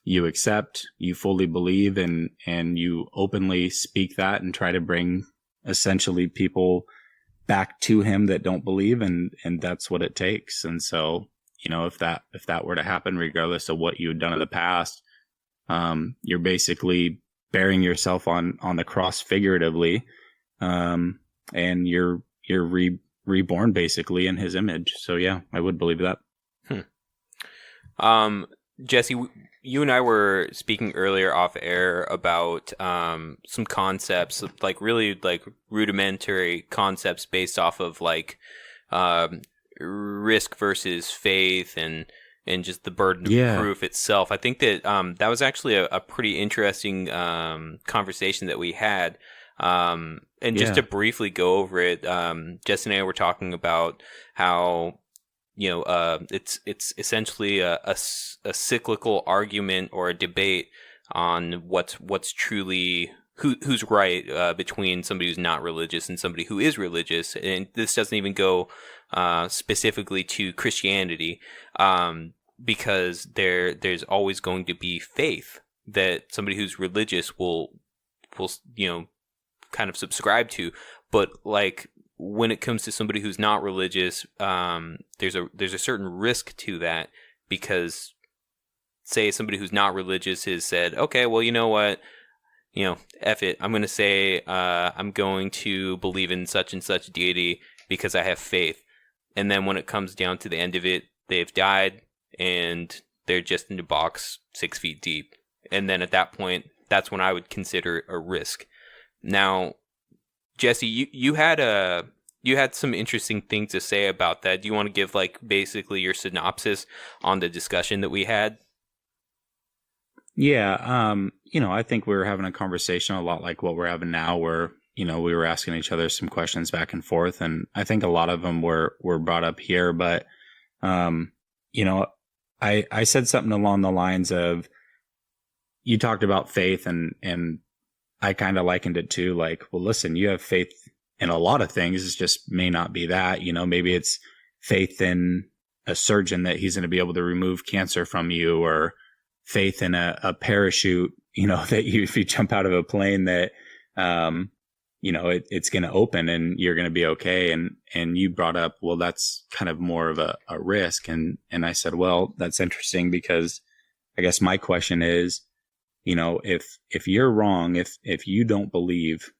you accept, you fully believe, and you openly speak that and try to bring essentially people back to him that don't believe, and that's what it takes. And so, you know, if that were to happen, regardless of what you've done in the past, you're basically bearing yourself on the cross figuratively, and you're reborn basically in his image. So yeah, I would believe that. Jesse, you and I were speaking earlier off air about some concepts, like really like rudimentary concepts based off of like risk versus faith and just the burden of proof itself. I think that that was actually a pretty interesting conversation that we had. And just to briefly go over it, Jesse and I were talking about how, you know, it's essentially a cyclical argument or a debate on what's truly who's right between somebody who's not religious and somebody who is religious. And this doesn't even go specifically to Christianity, because there's always going to be faith that somebody who's religious will you know, kind of subscribe to. But like, when it comes to somebody who's not religious, there's a certain risk to that, because say somebody who's not religious has said, okay, well, you know what, you know, F it, I'm going to say I'm going to believe in such and such deity because I have faith. And then when it comes down to the end of it, they've died and they're just in a box 6 feet deep. And then at that point, that's when I would consider a risk. Now, Jesse, you had some interesting things to say about that. Do you want to give like basically your synopsis on the discussion that we had? Yeah, you know, I think we were having a conversation a lot like what we're having now, where, you know, we were asking each other some questions back and forth, and I think a lot of them were brought up here. But you know, I said something along the lines of, you talked about faith, and I kind of likened it to like, well, listen, you have faith in a lot of things. It just may not be that, you know, maybe it's faith in a surgeon that he's going to be able to remove cancer from you, or faith in a parachute, you know, that if you jump out of a plane that, you know, it's going to open and you're going to be okay. And you brought up, well, that's kind of more of a risk. And I said, well, that's interesting, because I guess my question is, you know, if you're wrong, if you don't believe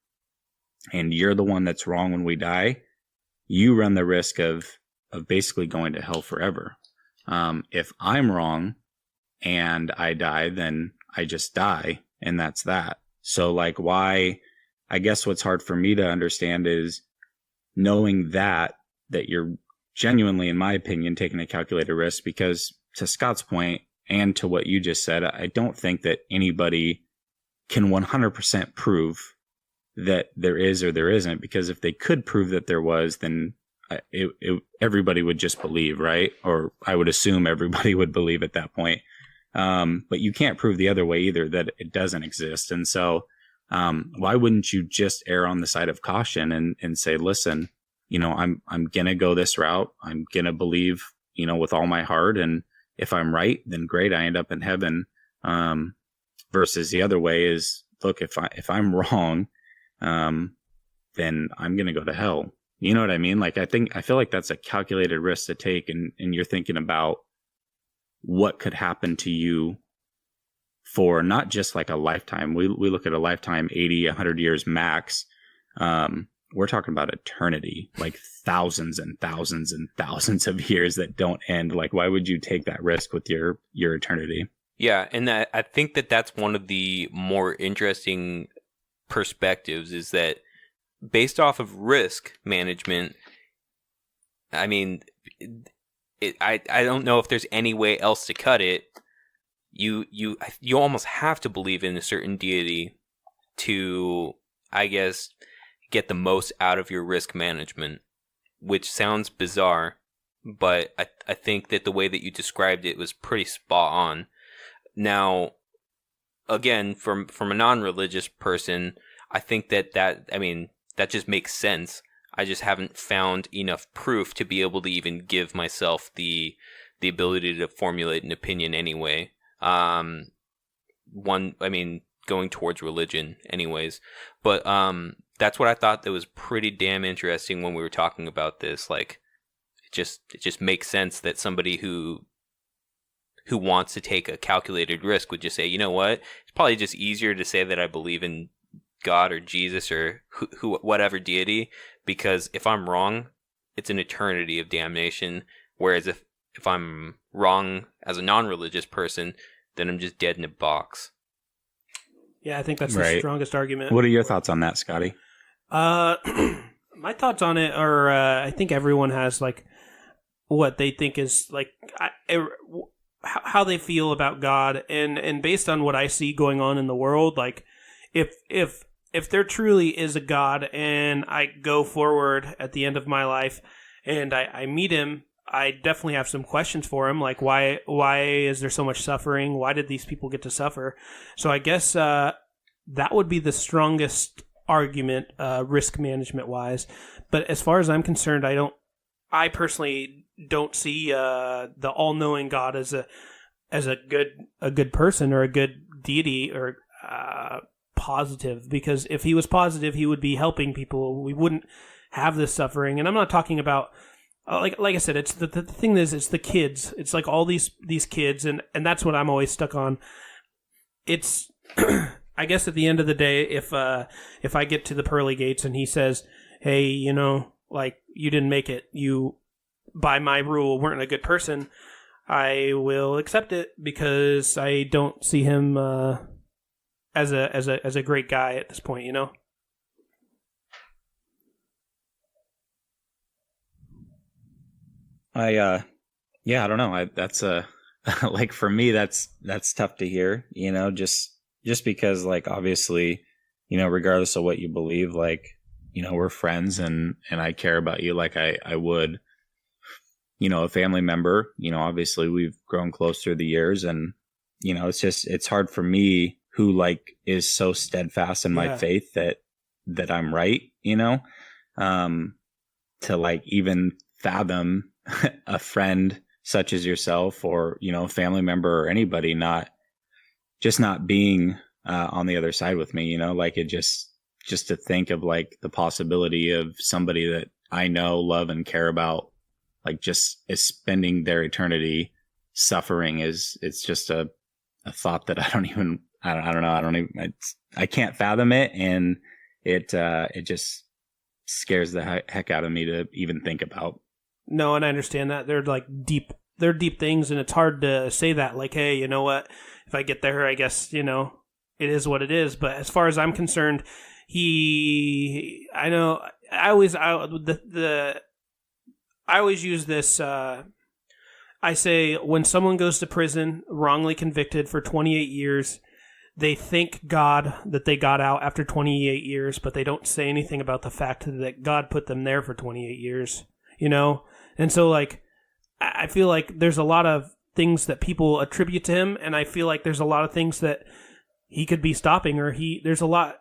and you're the one that's wrong when we die, you run the risk of basically going to hell forever. If I'm wrong and I die, then I just die, and that's that. So like, why, I guess what's hard for me to understand is knowing that you're genuinely, in my opinion, taking a calculated risk, because to Scott's point, and to what you just said, I don't think that anybody can 100% prove that there is or there isn't, because if they could prove that there was, then everybody would just believe, right? Or I would assume everybody would believe at that point. But you can't prove the other way either, that it doesn't exist. And so why wouldn't you just err on the side of caution and say, listen, you know, I'm going to go this route. I'm going to believe, you know, with all my heart, and if I'm right, then great, I end up in heaven. Versus the other way is, look, if I'm wrong, then I'm going to go to hell. You know what I mean? Like, I feel like that's a calculated risk to take. And you're thinking about what could happen to you for not just like a lifetime. We look at a lifetime, 80, 100 years max. We're talking about eternity, like thousands and thousands and thousands of years that don't end. Like, why would you take that risk with your eternity? Yeah, and I think that's one of the more interesting perspectives, is that based off of risk management, I mean, I don't know if there's any way else to cut it. You almost have to believe in a certain deity to, I guess, get the most out of your risk management, which sounds bizarre, but I think that the way that you described it was pretty spot on. Now, again, from a non-religious person, I think that just makes sense. I just haven't found enough proof to be able to even give myself the ability to formulate an opinion anyway. Going towards religion anyways. But that's what I thought that was pretty damn interesting when we were talking about this. Like, it just makes sense that somebody who wants to take a calculated risk would just say, you know what? It's probably just easier to say that I believe in God or Jesus or who whatever deity, because if I'm wrong, it's an eternity of damnation. Whereas if I'm wrong as a non-religious person, then I'm just dead in a box. Yeah, I think that's the strongest argument. What are your thoughts on that, Scotty? My thoughts on it are, I think everyone has like what they think is like how they feel about God, and based on what I see going on in the world, like if there truly is a God and I go forward at the end of my life and I meet him, I definitely have some questions for him, like why is there so much suffering? Why did these people get to suffer? So I guess that would be the strongest argument, risk management wise. But as far as I'm concerned, I personally don't see the all-knowing God as a good person or a good deity or positive, because if he was positive, he would be helping people. We wouldn't have this suffering. And I'm not talking about like I said, it's the thing is, it's the kids. It's like all these kids, and that's what I'm always stuck on. It's I guess at the end of the day, if I get to the pearly gates and he says, hey, like, you didn't make it, you by my rule weren't a good person, I will accept it, because I don't see him as a great guy at this point, I don't know. That's like, for me, that's tough to hear, just because, like, obviously, regardless of what you believe, like, we're friends and I care about you like I would, a family member. Obviously we've grown close through the years, and, it's hard for me, who, like, is so steadfast in my faith that I'm right, to, like, even fathom a friend such as yourself, or a family member or anybody not being on the other side with me, like, it just to think of, like, the possibility of somebody that I know, love, and care about, like, just is spending their eternity suffering, it's just a thought that I don't know. I can't fathom it, and it just scares the heck out of me to even think about. No, and I understand that. They're deep things, and it's hard to say that, like, hey, you know what? If I get there, I guess, it is what it is. But as far as I'm concerned, I always use this, I say, when someone goes to prison, wrongly convicted for 28 years, they thank God that they got out after 28 years, but they don't say anything about the fact that God put them there for 28 years, And so, like, I feel like there's a lot of things that people attribute to him, and I feel like there's a lot of things that he could be stopping, or there's a lot.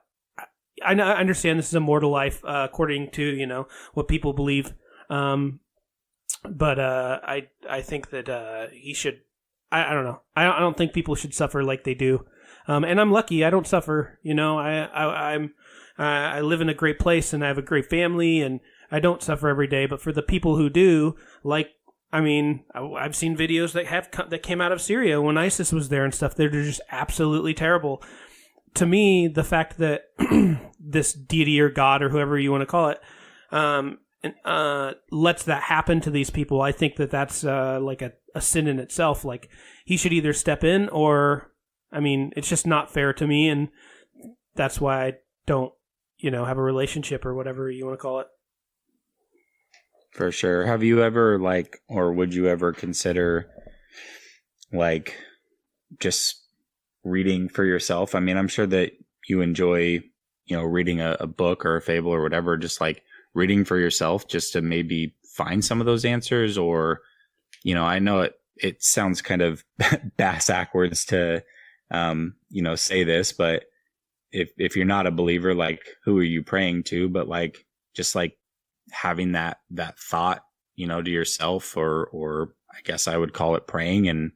I understand this is a mortal life, according to, what people believe. But I think that he should. I don't know. I don't think people should suffer like they do. And I'm lucky. I don't suffer. I live in a great place, and I have a great family, and I don't suffer every day. But for the people who do, like, I've seen videos that came out of Syria when ISIS was there and stuff. They're just absolutely terrible. To me, the fact that this deity or God or whoever you want to call it lets that happen to these people, I think that's like a sin in itself. Like, he should either step in, or, it's just not fair to me, and that's why I don't, have a relationship or whatever you want to call it. For sure. Have you ever or would you ever consider just reading for yourself? I mean, I'm sure that you enjoy, reading a book or a fable or whatever, just reading for yourself just to maybe find some of those answers. Or, I know it sounds kind of bass backwards to, say this, but if you're not a believer, who are you praying to? But just having that thought, to yourself, or I guess I would call it praying and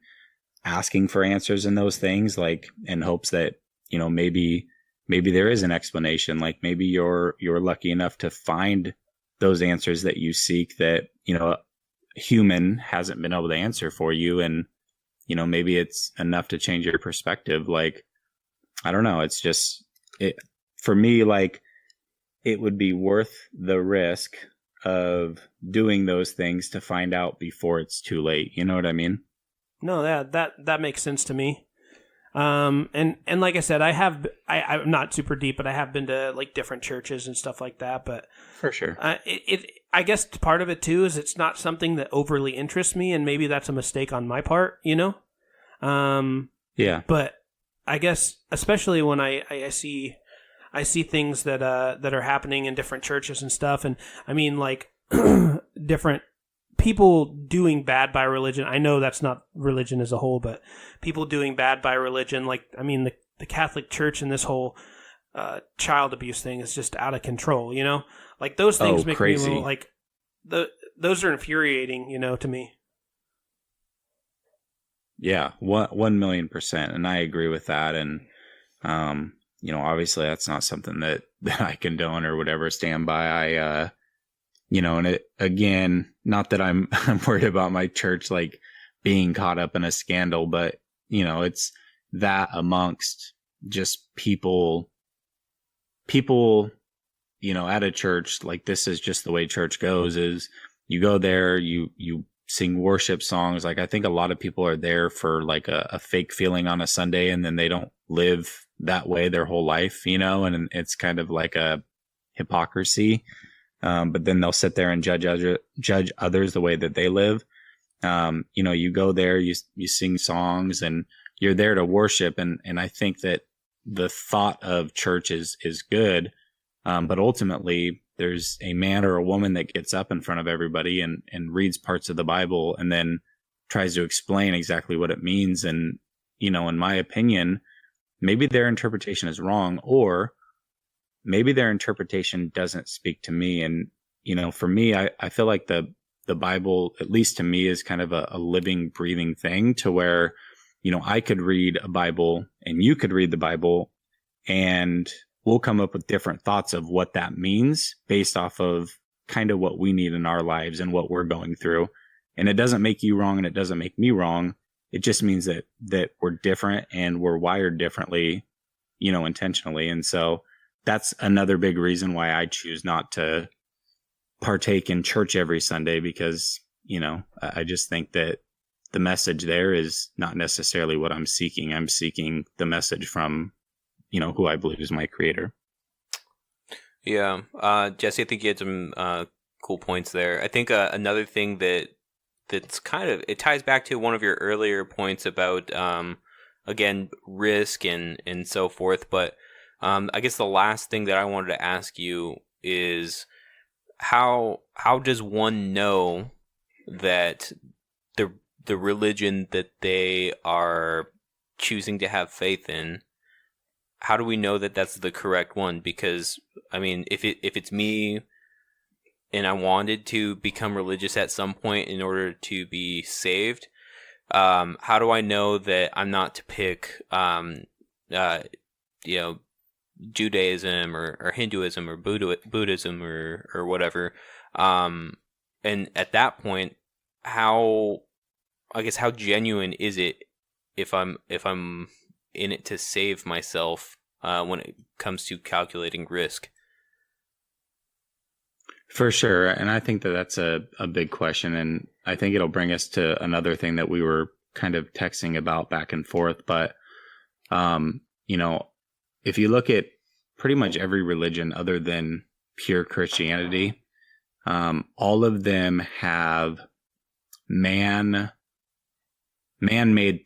asking for answers in those things, in hopes that, maybe there is an explanation. Maybe you're lucky enough to find those answers that you seek that, a human hasn't been able to answer for you. And, maybe it's enough to change your perspective. I don't know. It's just for me, it would be worth the risk of doing those things to find out before it's too late. You know what I mean? No, that makes sense to me. And like I said, I'm not super deep, but I have been to different churches and stuff like that. But for sure, I guess part of it too is it's not something that overly interests me, and maybe that's a mistake on my part. Yeah. But I guess especially when I see things that are happening in different churches and stuff, and I mean different people doing bad by religion. I know that's not religion as a whole, but people doing bad by religion, the Catholic Church and this whole child abuse thing is just out of control. Those things make crazy. me a little, those are infuriating, to me. Yeah, 1,000,000%, and I agree with that. And obviously that's not something that I condone or whatever, stand by. And it, again, not that I'm worried about my church being caught up in a scandal, but it's that amongst just people at a church, this is just the way church goes, is you go there, you sing worship songs. I think a lot of people are there for a fake feeling on a Sunday, and then they don't live that way their whole life, and it's kind of a hypocrisy. But then they'll sit there and judge others the way that they live. You go there, you sing songs, and you're there to worship. And I think that the thought of church is good. But ultimately there's a man or a woman that gets up in front of everybody and reads parts of the Bible and then tries to explain exactly what it means. And, in my opinion, maybe their interpretation is wrong, or maybe their interpretation doesn't speak to me. And, for me, I feel like the Bible, at least to me, is kind of a living, breathing thing, to where, I could read a Bible and you could read the Bible, and we'll come up with different thoughts of what that means based off of kind of what we need in our lives and what we're going through. And it doesn't make you wrong and it doesn't make me wrong. It just means that we're different and we're wired differently, intentionally. And so that's another big reason why I choose not to partake in church every Sunday, because, I just think that the message there is not necessarily what I'm seeking. I'm seeking the message from, who I believe is my creator. Yeah. Jesse, I think you had some cool points there. I think another thing that's kind of, it ties back to one of your earlier points about, again, risk and so forth. But I guess the last thing that I wanted to ask you is how does one know that the religion that they are choosing to have faith in, how do we know that that's the correct one? Because, I mean, if it's me and I wanted to become religious at some point in order to be saved, how do I know that I'm not to pick, Judaism or Hinduism or Buddhism or whatever? And at that point, how genuine is it if I'm in it to save myself when it comes to calculating risk? For sure. And I think that that's a big question. And I think it'll bring us to another thing that we were kind of texting about back and forth. But, if you look at pretty much every religion other than pure Christianity, all of them have man-made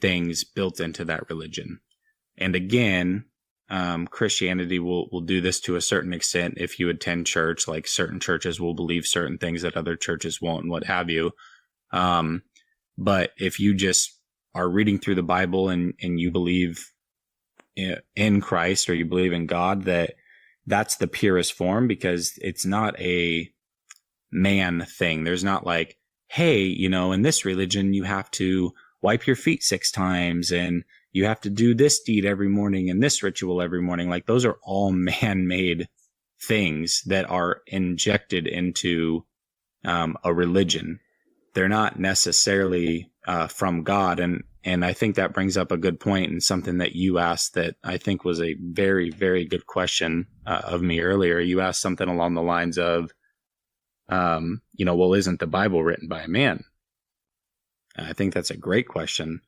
things built into that religion. And again, Christianity will do this to a certain extent. If you attend church, like certain churches will believe certain things that other churches won't, and what have you. But if you just are reading through the Bible and you believe in Christ, or you believe in God, that's the purest form, because it's not a man thing. There's not like, hey, in this religion, you have to wipe your feet 6 times and you have to do this deed every morning and this ritual every morning. Like, those are all man-made things that are injected into a religion. They're not necessarily from God. And I think that brings up a good point, and something that you asked that I think was a very, very good question of me earlier. You asked something along the lines of, well, isn't the Bible written by a man? I think that's a great question.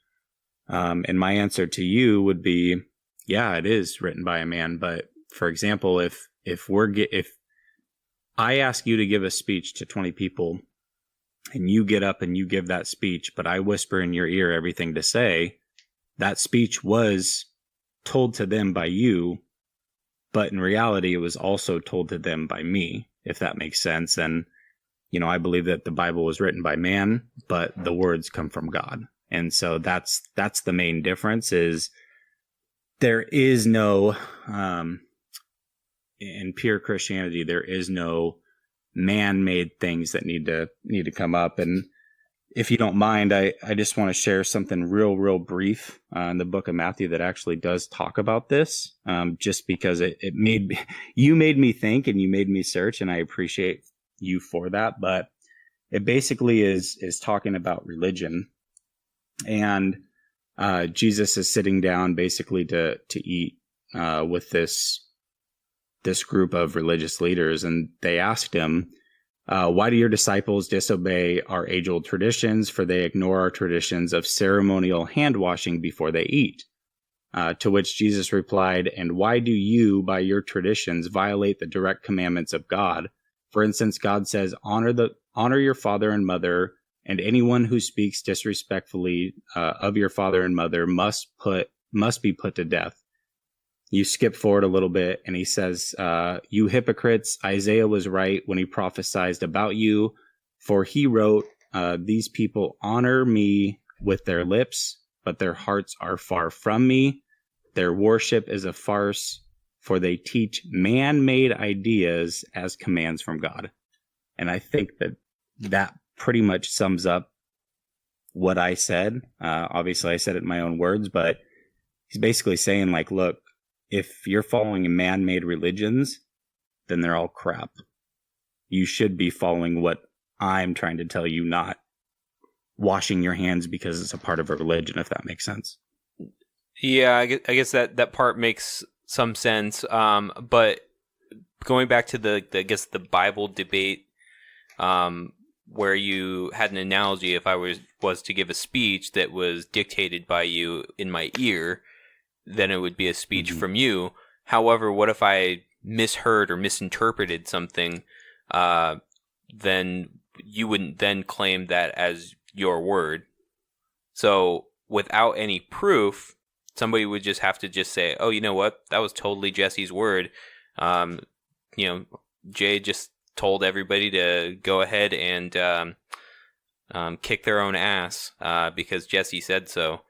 And my answer to you would be, yeah, it is written by a man. But for example, if I ask you to give a speech to 20 people, and you get up and you give that speech, but I whisper in your ear everything to say, that speech was told to them by you, but in reality, it was also told to them by me, if that makes sense. And, I believe that the Bible was written by man, but the words come from God. And so that's the main difference. Is there is no, in pure Christianity, there is no man-made things that need to come up. And if you don't mind, I just want to share something real brief in the book of Matthew that actually does talk about this, just because you made me think, and you made me search, and I appreciate you for that. But it basically is talking about religion, and Jesus is sitting down basically to eat with this group of religious leaders, and they asked him, why do your disciples disobey our age-old traditions? For they ignore our traditions of ceremonial hand washing before they eat. To which Jesus replied, and why do you, by your traditions, violate the direct commandments of God? For instance, God says, honor your father and mother, and anyone who speaks disrespectfully of your father and mother must be put to death. You skip forward a little bit, and he says, you hypocrites, Isaiah was right when he prophesied about you, for he wrote, these people honor me with their lips, but their hearts are far from me. Their worship is a farce, for they teach man-made ideas as commands from God. And I think that pretty much sums up what I said. Obviously, I said it in my own words, but he's basically saying, like, look, if you're following man-made religions, then they're all crap. You should be following what I'm trying to tell you, not washing your hands because it's a part of a religion, if that makes sense. Yeah, I guess that part makes some sense. But going back to the Bible debate, where you had an analogy, if I was to give a speech that was dictated by you in my ear, then it would be a speech from you. However, what if I misheard or misinterpreted something? Then you wouldn't then claim that as your word. So without any proof, somebody would just have to just say, oh, you know what? That was totally Jesse's word. Jay just told everybody to go ahead and kick their own ass because Jesse said so.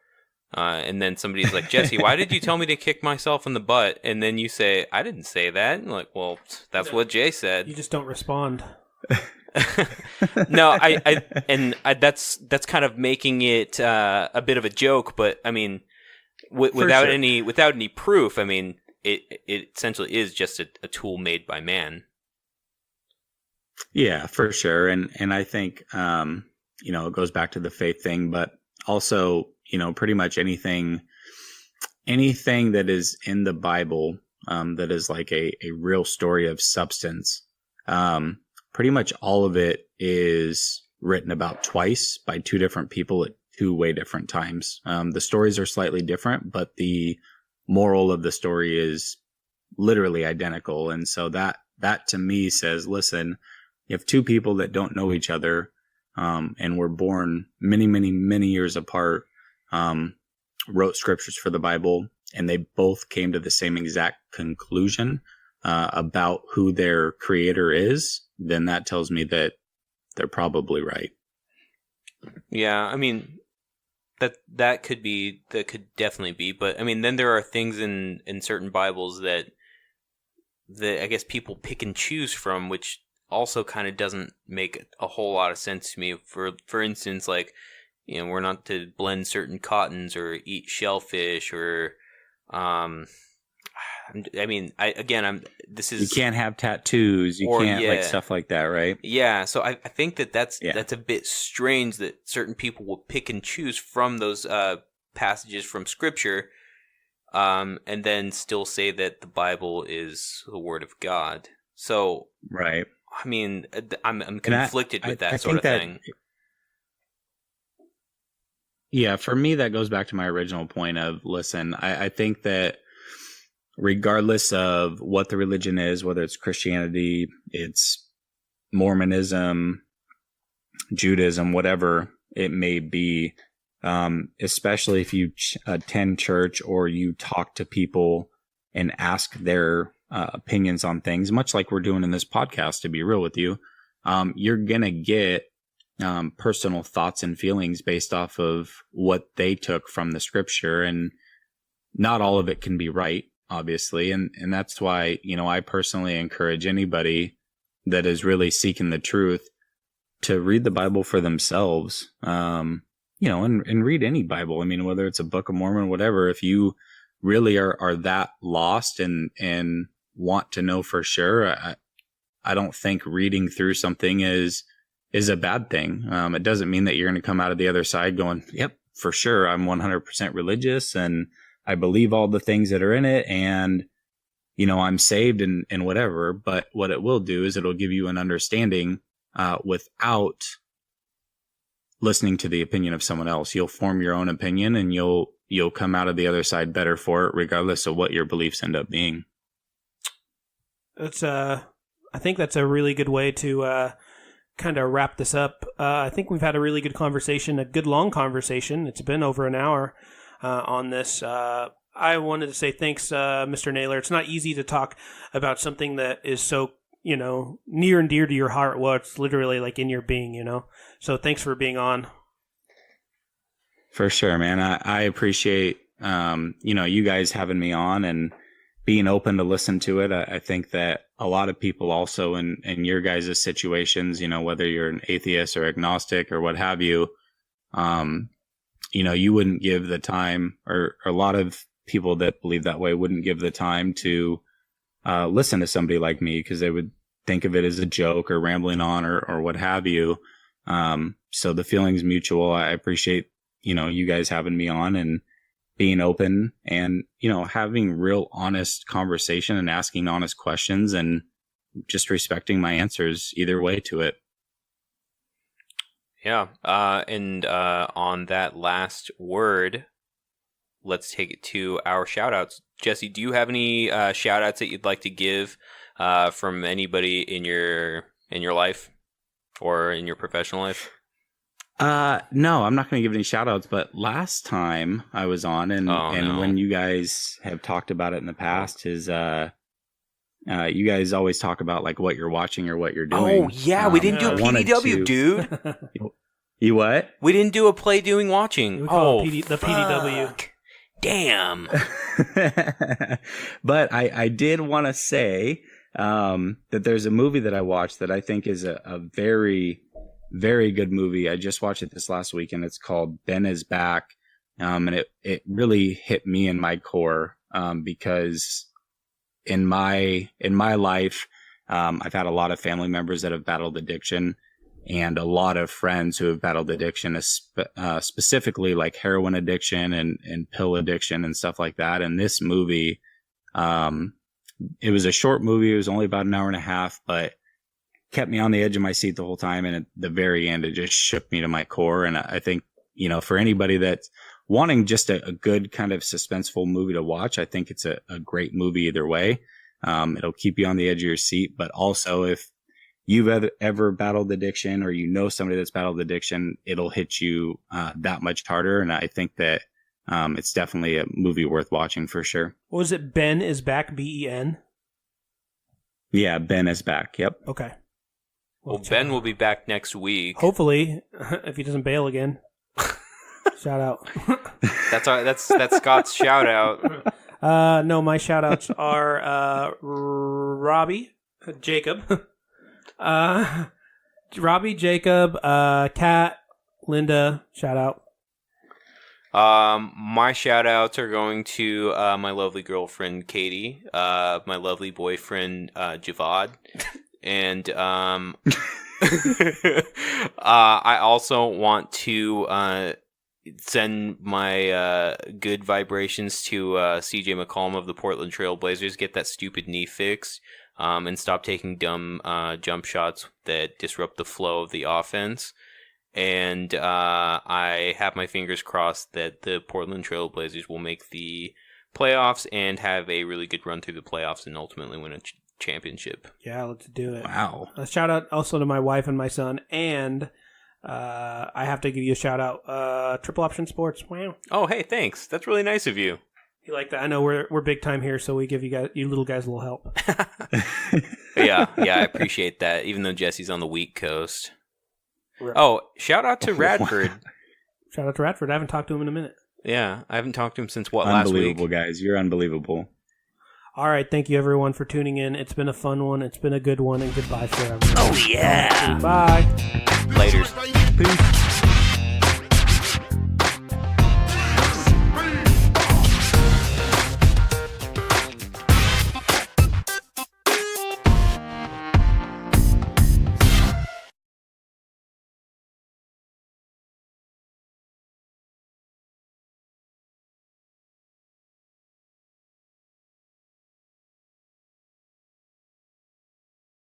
And then somebody's like, Jesse, why did you tell me to kick myself in the butt? And then you say, I didn't say that. And like, well, that's what Jay said. You just don't respond. No, that's kind of making it a bit of a joke. But I mean, without any proof, I mean, it essentially is just a tool made by man. Yeah, for sure. And I think, it goes back to the faith thing, but also, pretty much anything that is in the Bible, that is like a real story of substance, pretty much all of it is written about twice by two different people at two way different times. The stories are slightly different, but the moral of the story is literally identical. And so that to me says, listen, you have two people that don't know each other, and were born many, many, many years apart, wrote scriptures for the Bible, and they both came to the same exact conclusion about who their creator is, then that tells me that they're probably right. Yeah, I mean, that could definitely be, but I mean, then there are things in certain Bibles that I guess people pick and choose from, which also kind of doesn't make a whole lot of sense to me. For instance, like, you know, we're not to blend certain cottons or eat shellfish or, I mean, you can't have tattoos, you can't, like, stuff like that, right? Yeah, so I think that's a bit strange that certain people will pick and choose from those passages from Scripture, and then still say that the Bible is the Word of God. So, right. I mean, I'm conflicted with that sort of thing. Yeah, for me, that goes back to my original point of, listen, I think that regardless of what the religion is, whether it's Christianity, it's Mormonism, Judaism, whatever it may be, especially if you attend church or you talk to people and ask their opinions on things, much like we're doing in this podcast, to be real with you, you're going to get personal thoughts and feelings based off of what they took from the scripture. And not all of it can be right, obviously. And that's why, you know, I personally encourage anybody that is really seeking the truth to read the Bible for themselves, you know, and read any Bible. I mean, whether it's a Book of Mormon, whatever, if you really are that lost and want to know for sure, I don't think reading through something is a bad thing. It doesn't mean that you're going to come out of the other side going, yep, for sure, I'm 100% religious and I believe all the things that are in it, and, you know, I'm saved and whatever. But what it will do is it'll give you an understanding without listening to the opinion of someone else. You'll form your own opinion, and you'll come out of the other side better for it, regardless of what your beliefs end up being. I think that's a really good way to kind of wrap this up. I think we've had a really good conversation, a good long conversation. It's been over an hour on this. I wanted to say thanks, Mr. Naylor. It's not easy to talk about something that is so, you know, near and dear to your heart. Well, it's literally like in your being, you know. So thanks for being on. For sure, man. I appreciate, you know, you guys having me on and being open to listen to it. I think that a lot of people also in your guys' situations, you know, whether you're an atheist or agnostic or what have you, you know, you wouldn't give the time, or a lot of people that believe that way wouldn't give the time to listen to somebody like me, because they would think of it as a joke or rambling on or what have you. So the feeling's mutual. I appreciate, you know, you guys having me on and being open and, you know, having real honest conversation and asking honest questions and just respecting my answers either way to it. Yeah. And on that last word, let's take it to our shout outs. Jesse, do you have any shout outs that you'd like to give from anybody in your life or in your professional life? No, I'm not going to give any shout outs, but last time I was on when you guys have talked about it in the past is, you guys always talk about like what you're watching or what you're doing. Oh yeah. We didn't do a PDW, dude. You what? We didn't do a play doing watching. We call it the PDW. Damn. But I did want to say, that there's a movie that I watched that I think is a very, very good movie. I just watched it this last week, and it's called Ben is Back. And it really hit me in my core, because in my life, I've had a lot of family members that have battled addiction and a lot of friends who have battled addiction, specifically like heroin addiction and pill addiction and stuff like that. And this movie, it was a short movie. It was only about an hour and a half, but kept me on the edge of my seat the whole time. And at the very end, it just shook me to my core. And I think, you know, for anybody that's wanting just a good kind of suspenseful movie to watch, I think it's a great movie either way. It'll keep you on the edge of your seat, but also if you've ever battled addiction or you know somebody that's battled addiction, it'll hit you that much harder. And I think that it's definitely a movie worth watching for sure. What was it? Ben is Back, Ben? Yeah, Ben is back. Yep. Okay. Well, Ben will be back next week. Hopefully, if he doesn't bail again. Shout out. That's Scott's shout out. No, my shout outs are Robbie, Jacob, Robbie, Jacob, Kat, Linda, shout out. My shout outs are going to my lovely girlfriend Katie, my lovely boyfriend Javad, and I also want to send my good vibrations to CJ McCollum of the Portland Trail Blazers. Get that stupid knee fixed, and stop taking dumb jump shots that disrupt the flow of the offense. And I have my fingers crossed that the Portland Trail Blazers will make the playoffs and have a really good run through the playoffs and ultimately win a championship. Yeah, let's do it. Wow. A shout out also to my wife and my son, and I have to give you a shout out. Triple Option Sports. Wow. Oh, hey, thanks. That's really nice of you. You like that? I know we're big time here, so we give you little guys a little help. yeah, I appreciate that. Even though Jesse's on the weak coast. Oh, shout out to Radford. Shout out to Radford. I haven't talked to him in a minute. Yeah, I haven't talked to him since last week? Unbelievable, guys. You're unbelievable. All right, thank you everyone for tuning in. It's been a fun one. It's been a good one, and goodbye for everyone. Oh yeah. Bye. Laters. Peace.